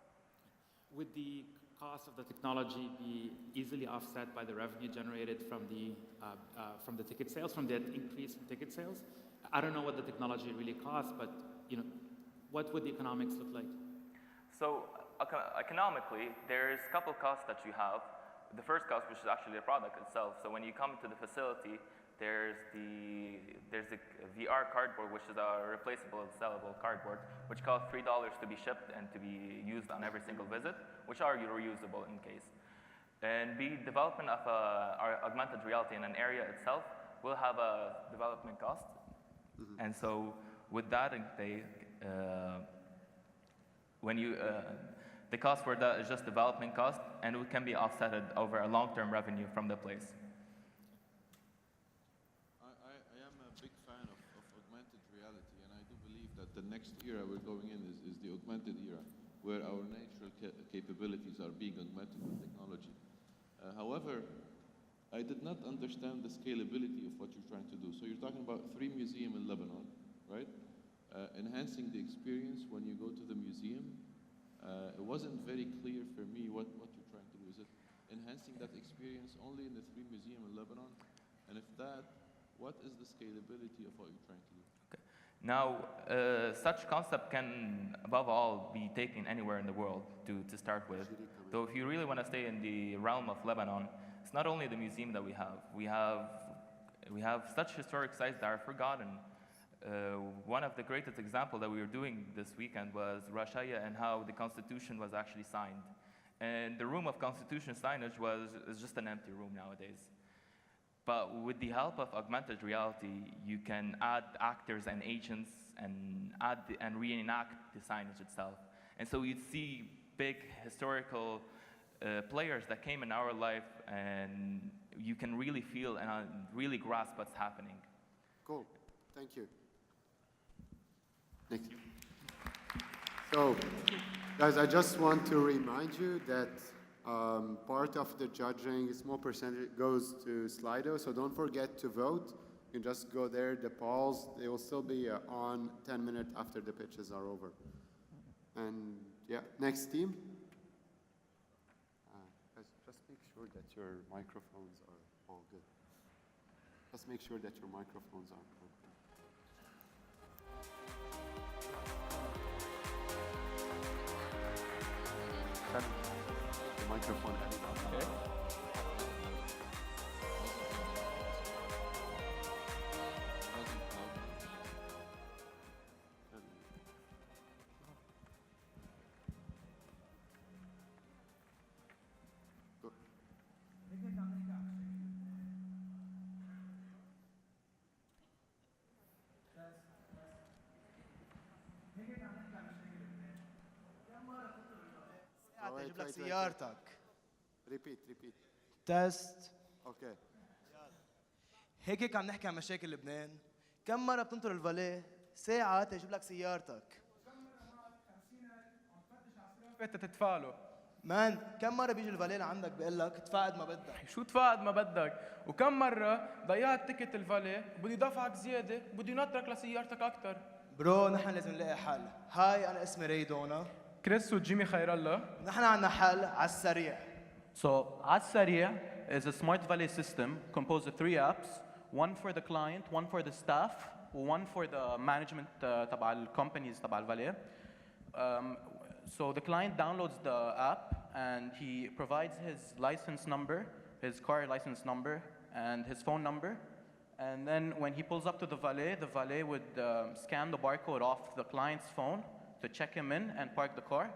Would the cost of the technology be easily offset by the revenue generated from the ticket sales, from the increase in ticket sales? I don't know what the technology really costs, but what would the economics look like? So economically, there's a couple costs that you have. The first cost, which is actually the product itself. So when you come to the facility, there's the VR cardboard, which is a replaceable and sellable cardboard, which costs $3 to be shipped and to be used on every single visit, which are reusable in case. And the development of our augmented reality in an area itself will have a development cost. Mm-hmm. And so with that, the cost for that is just development cost, and it can be offset over a long-term revenue from the place. I am a big fan of augmented reality, and I do believe that the next era we're going in is the augmented era, where our natural capabilities are being augmented with technology. However, I did not understand the scalability of what you're trying to do. So you're talking about 3 museums in Lebanon, right? Enhancing the experience when you go to the museum. It wasn't very clear for me what you're trying to do. Is it enhancing that experience only in the 3 museums in Lebanon? And if that, what is the scalability of what you're trying to do? Okay. Now, such concept can, above all, be taken anywhere in the world to start with. So if you really want to stay in the realm of Lebanon, it's not only the museum that we have. We have such historic sites that are forgotten. One of the greatest examples that we were doing this weekend was Rashaya and how the Constitution was actually signed. And the room of Constitution signage is just an empty room nowadays. But with the help of augmented reality, you can add actors and agents and reenact the signage itself. And so you'd see big historical players that came in our life, and you can really feel and really grasp what's happening. Cool. Thank you. Next. So, guys, I just want to remind you that part of the judging, a small percentage goes to Slido, so don't forget to vote. You can just go there, the polls, they will still be on 10 minutes after the pitches are over. And yeah, next team. Just make sure that your microphones are all good. Just make sure that your microphones are all good. The microphone. Okay. اجيب لك سيارتك. Repeat. تيست. Okay. هيك عم نحكي عن مشاكل لبنان. كم مرة بتنطر الفاليه ساعة تجيب لك سيارتك؟ انت تدفع له. مان كم مرة بيجي الفاليه لعندك بيقول لك تفقد ما بدك؟ شو تفقد ما بدك؟ وكم مرة ضيعت تيكت الفاليه وبده يدفعك زيادة وبده ينطرك لسيارتك أكثر. برو نحن لازم نلاقي حل. هاي أنا اسمي ريدونا. كريس وجيمي خير الله. نحن عندنا حل على السريع. So على السريع is a smart valet system composed of 3 apps, one for the client, one for the staff, one for the management تبع الcompanies تبع الvalet. So the client downloads the app and he provides his license number, his car license number, and his phone number. And then when he pulls up to the valet would scan the barcode off the client's phone to check him in and park the car.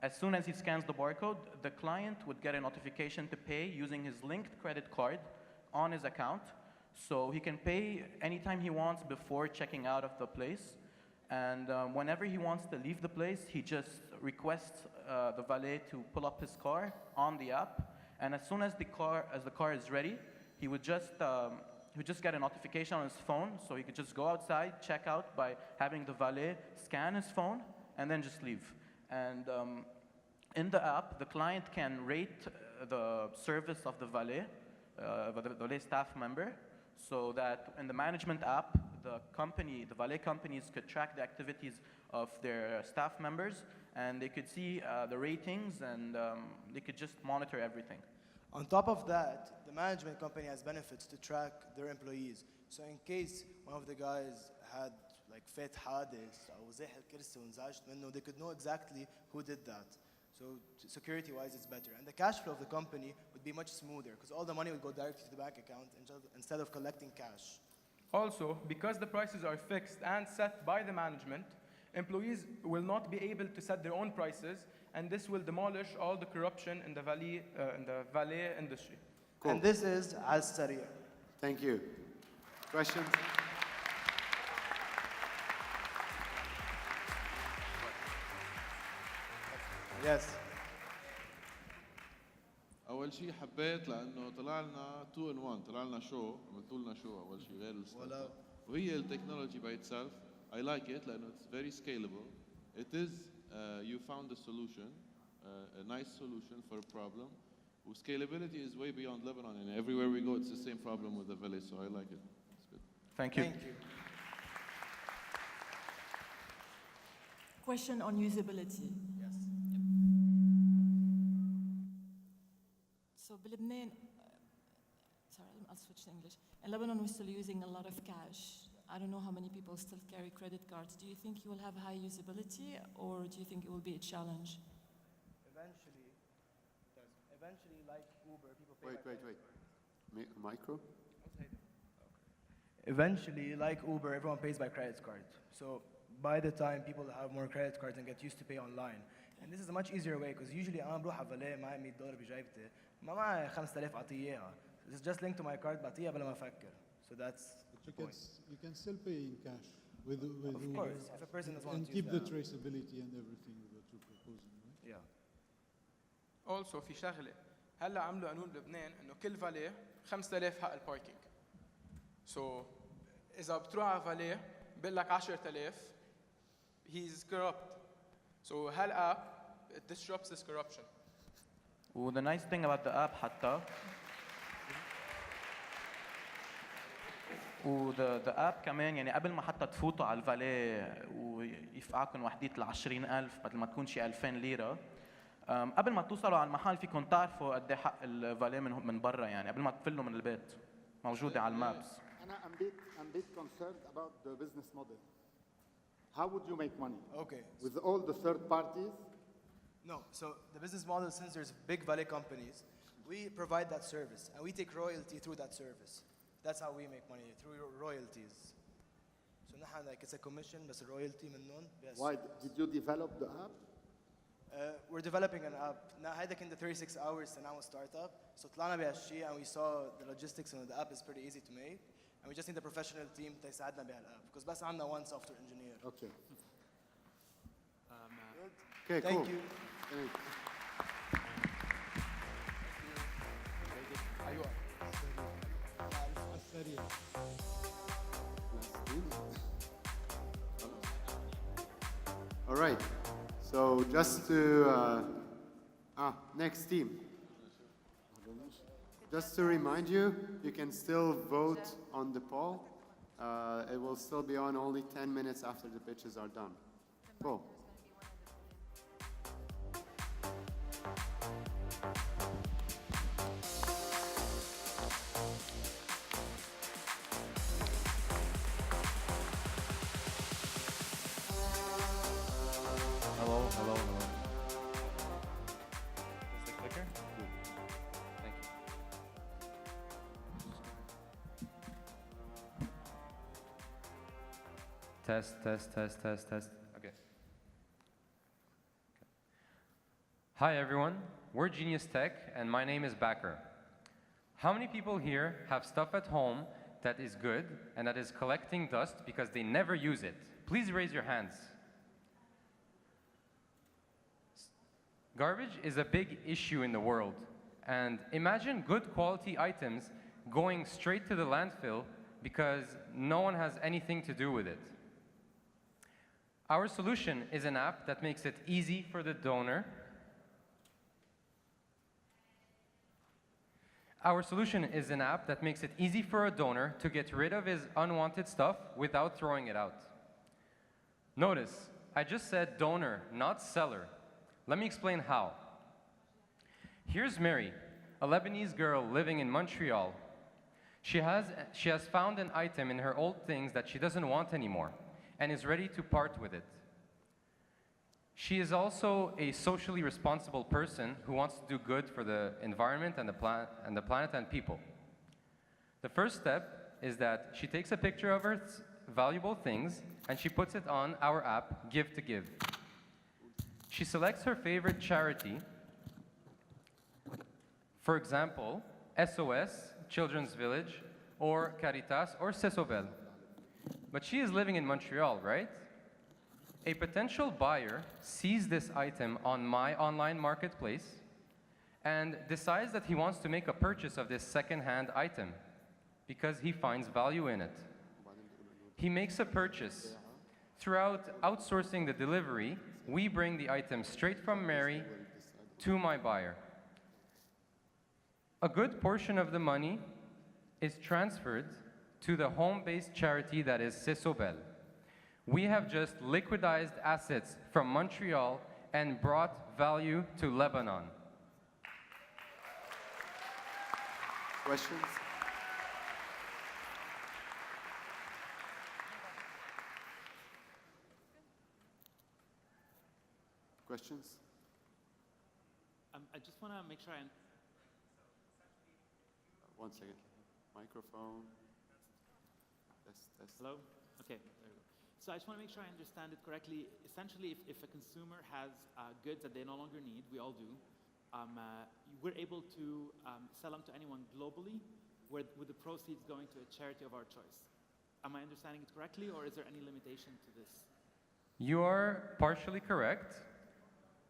As soon as he scans the barcode, the client would get a notification to pay using his linked credit card on his account. So he can pay anytime he wants before checking out of the place. And whenever he wants to leave the place, he just requests the valet to pull up his car on the app. And as soon as the car is ready, he would just get a notification on his phone, so he could just go outside, check out by having the valet scan his phone, and then just leave. And in the app, the client can rate the service of the valet staff member, so that in the management app, the valet companies could track the activities of their staff members, and they could see the ratings, and they could just monitor everything. On top of that, the management company has benefits to track their employees. So in case one of the guys had like فات حادث أو زاح الكرسي وانزعجت منه, they could know exactly who did that. So security-wise, it's better. And the cash flow of the company would be much smoother because all the money would go directly to the bank account instead of collecting cash. Also, because the prices are fixed and set by the management, employees will not be able to set their own prices, and this will demolish all the corruption in the valet industry. Cool. And this is Al Saria. Thank you. Questions? Yes. اول شيء حبيت لانه طلع لنا 2 in 1 طلع لنا شو عملتوا لنا شو اول شيء غير الستارت اب وهي التكنولوجي by itself I like it لانه it's very scalable. It is you found a solution, a nice solution for a problem. Scalability is way beyond Lebanon, and everywhere we go it's the same problem with the village, so I like it. It's good. Thank you. Thank you. Question on usability. Yes. So Lebanon, sorry, I'll switch to English. In Lebanon, we're still using a lot of cash. I don't know how many people still carry credit cards. Do you think you will have high usability, or do you think it will be a challenge? Eventually, like Uber, people pay Wait. Micro? Eventually, like Uber, everyone pays by credit card. So by the time people have more credit cards and get used to pay online, and this is a much easier way because usually أنا بروح على فاليه معي $100 بجيبتي ما معي 5000 أعطيه إياها. It's just linked to my card بعطيها بلا ما أفكر. So that's the point. You can still pay in cash with Of Uber. course, if a person doesn't want And to keep use the that. traceability and everything that you're proposing, right? Yeah. Also في شغلة هلا عملوا قانون بلبنان انه كل فاليه 5000 حق الباركينج. So إذا بتروح على فاليه بقول لك 10000 he's corrupt. So هالاب it disrupts this corruption. Well, the nice thing about the app حتى the app كمان يعني قبل ما حتى تفوتوا على الفاليه ويفقعكم وحدية ال20,000 بدل ما تكون شي 2000 ليرة قبل ما توصلوا على المحل فيكم تعرفوا قد ايه حق الفاليه من برا يعني قبل ما تفلوا من البيت موجودة على المابس. I'm a bit concerned about the business model. How would you make money? Okay. With all the third parties? No, so the business model, since there's big valet companies, we provide that service and we take royalty through that service. That's how we make money, through royalties. So نحن like it's a commission بس royalty منهم. Yes. Why did you develop the app? We're developing an app. Now هيدا كان the 36 hours to now startup. So طلعنا بهالشيء and we saw the logistics and the app is pretty easy to make. And we just need a professional team تساعدنا بهالapp because بس عندنا one software engineer. Okay. Okay, Thank cool. you. Thanks. أيوة. السريع. All right. So just to next team. Just to remind you, you can still vote on the poll. It will still be on only 10 minutes after the pitches are done. Cool. Hello, hello, hello. Is the clicker? Thank you. Test, test, test, test, test. Okay. Hi everyone, we're Genius Tech and my name is Backer. How many people here have stuff at home that is good and that is collecting dust because they never use it? Please raise your hands. Garbage is a big issue in the world, and imagine good quality items going straight to the landfill because no one has anything to do with it. Our solution is an app that makes it easy for the donor. Our solution is an app that makes it easy for a donor to get rid of his unwanted stuff without throwing it out. Notice, I just said donor, not seller. Let me explain how. Here's Mary, a Lebanese girl living in Montreal. She has found an item in her old things that she doesn't want anymore and is ready to part with it. She is also a socially responsible person who wants to do good for the environment and the planet and people. The first step is that she takes a picture of her valuable things and she puts it on our app, Give to Give. She selects her favorite charity, for example, SOS, Children's Village, or Caritas, or Sesobel. But she is living in Montreal, right? A potential buyer sees this item on my online marketplace and decides that he wants to make a purchase of this second-hand item because he finds value in it. He makes a purchase. Throughout outsourcing the delivery, we bring the item straight from Mary to my buyer. A good portion of the money is transferred to the home-based charity that is Sesobel. We have just liquidized assets from Montreal and brought value to Lebanon. Questions? Questions? I just want to make sure I... One second. Microphone. Test. Hello? Okay, there we go. So I just want to make sure I understand it correctly. Essentially, if a consumer has goods that they no longer need, we all do, we're able to sell them to anyone globally with the proceeds going to a charity of our choice. Am I understanding it correctly, or is there any limitation to this? You are partially correct.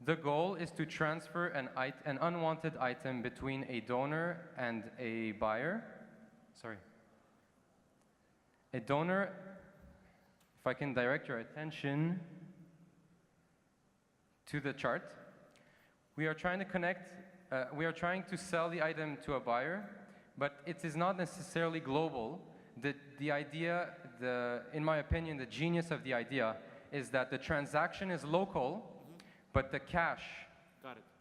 The goal is to transfer an unwanted item between a donor and a buyer. Sorry. A donor, if I can direct your attention to the chart, we are trying to connect, we are trying to sell the item to a buyer, but it is not necessarily global. The idea, in my opinion, the genius of the idea is that the transaction is local, but the cash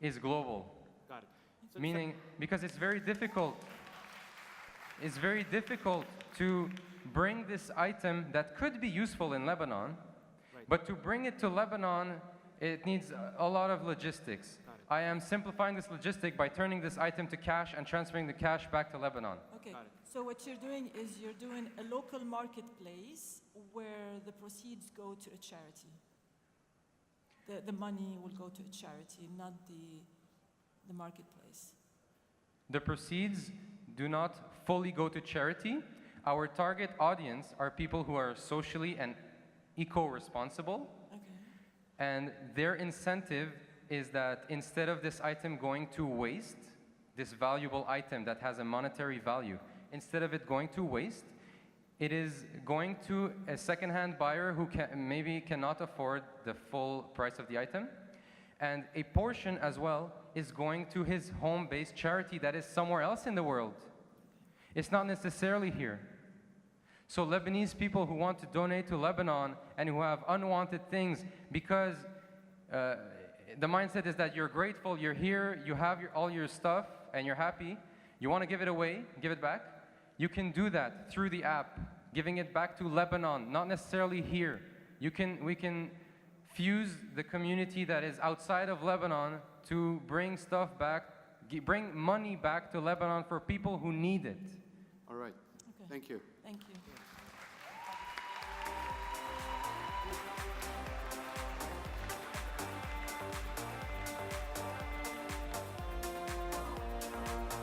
is global. Got it. So Meaning, because it's very difficult to bring this item that could be useful in Lebanon, but to bring it to Lebanon, it needs a lot of logistics. I am simplifying this logistic by turning this item to cash and transferring the cash back to Lebanon. Okay, so what you're doing is you're doing a local marketplace where the proceeds go to a charity. The money will go to a charity, not the marketplace. The proceeds do not fully go to charity. Our target audience are people who are socially and eco-responsible. Okay. And their incentive is that instead of this item going to waste, this valuable item that has a monetary value. Instead of it going to waste, it is going to a second-hand buyer who maybe cannot afford the full price of the item. And a portion as well is going to his home-based charity that is somewhere else in the world. It's not necessarily here. So Lebanese people who want to donate to Lebanon and who have unwanted things because the mindset is that you're grateful, you're here, you have all your stuff, and you're happy, you want to give it away, give it back, you can do that through the app, giving it back to Lebanon, not necessarily here. We can fuse the community that is outside of Lebanon to bring stuff back, bring money back to Lebanon for people who need it. All right. Okay. Thank you. Thank you.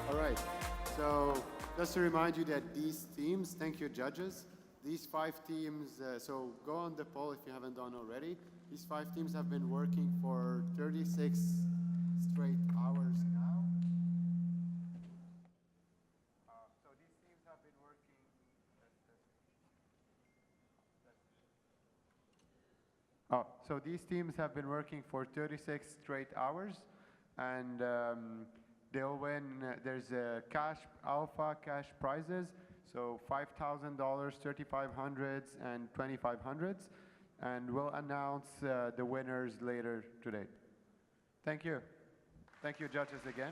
All right. So just to remind you that these teams, thank you judges, these 5 teams, so go on the poll if you haven't done already. These 5 teams have been working for 36 straight hours now. So these teams have been working. So these teams have been working for 36 straight hours, and they'll win. There's cash prizes. So $5,000, $3,500s, and $2,500s, and we'll announce the winners later today. Thank you. Thank you, judges, again.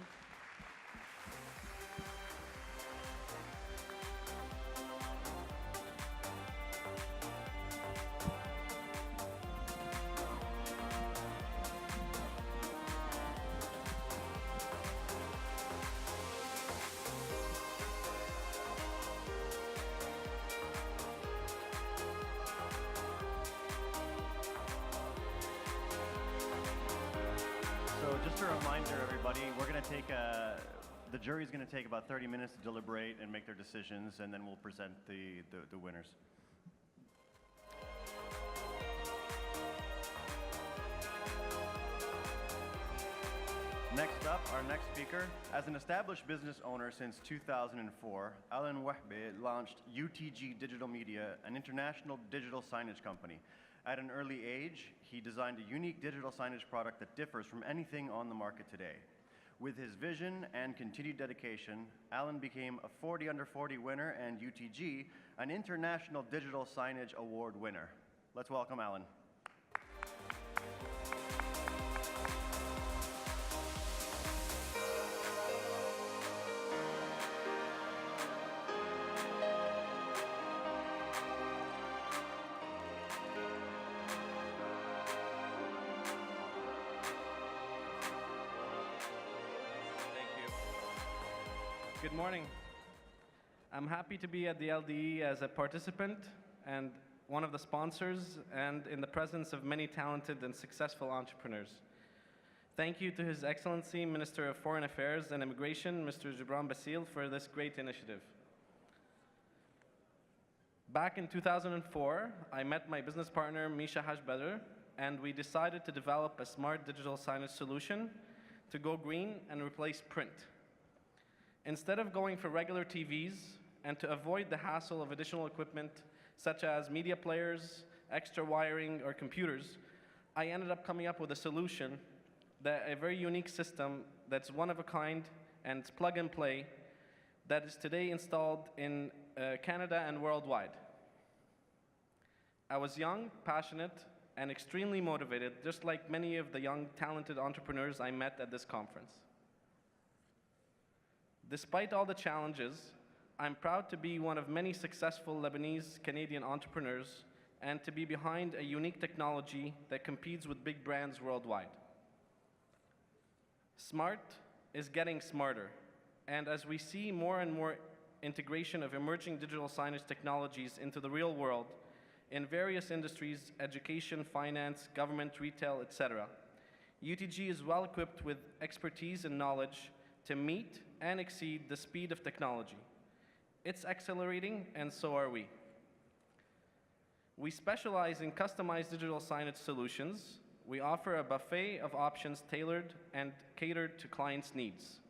So just a reminder, everybody, we're going to take the jury's going to take about 30 minutes to deliberate and make their decisions, and then we'll present the winners. Next up, our next speaker. As an established business owner since 2004, Alan Wahbe launched UTG Digital Media, an international digital signage company. At an early age, he designed a unique digital signage product that differs from anything on the market today. With his vision and continued dedication, Alan became a 40 under 40 winner and UTG, an International Digital Signage Award winner. Let's welcome Alan. Good morning. I'm happy to be at the LDE as a participant and one of the sponsors, and in the presence of many talented and successful entrepreneurs. Thank you to His Excellency Minister of Foreign Affairs and Immigration, Mr. Gibran Bassil, for this great initiative. Back in 2004, I met my business partner, Misha Hajbadr, and we decided to develop a smart digital signage solution to go green and replace print. Instead of going for regular TVs and to avoid the hassle of additional equipment such as media players, extra wiring, or computers, I ended up coming up with a solution, a very unique system that's one of a kind and it's plug and play, that is today installed in Canada and worldwide. I was young, passionate, and extremely motivated, just like many of the young, talented entrepreneurs I met at this conference. Despite all the challenges, I'm proud to be one of many successful Lebanese Canadian entrepreneurs and to be behind a unique technology that competes with big brands worldwide. Smart is getting smarter, and as we see more and more integration of emerging digital signage technologies into the real world in various industries, education, finance, government, retail, etc., UTG is well equipped with expertise and knowledge to meet and exceed the speed of technology. It's accelerating, and so are we. We specialize in customized digital signage solutions. We offer a buffet of options tailored and catered to clients' needs.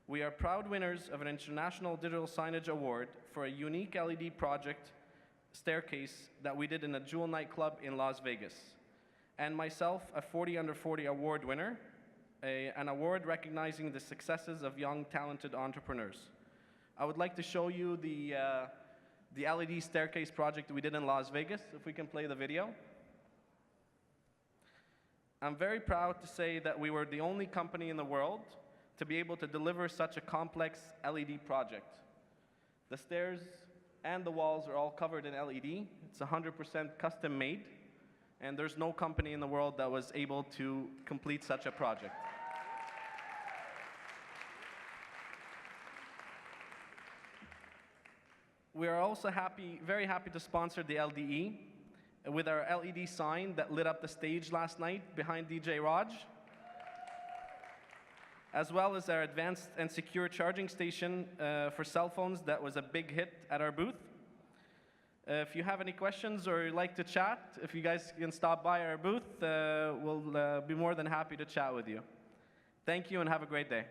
We are proud winners of an International Digital Signage Award for a unique LED project staircase that we did in a Jewel nightclub in Las Vegas. And myself, a 40 under 40 award winner, an award recognizing the successes of young, talented entrepreneurs. I would like to show you the LED staircase project we did in Las Vegas, if we can play the video. I'm very proud to say that we were the only company in the world to be able to deliver such a complex LED project. The stairs and the walls are all covered in LED. It's 100% custom made, and there's no company in the world that was able to complete such a project. We are also very happy to sponsor the LDE with our LED sign that lit up the stage last night behind DJ Raj, as well as our advanced and secure charging station for cell phones that was a big hit at our booth. If you have any questions or you'd like to chat, if you guys can stop by our booth, we'll be more than happy to chat with you. Thank you and have a great day.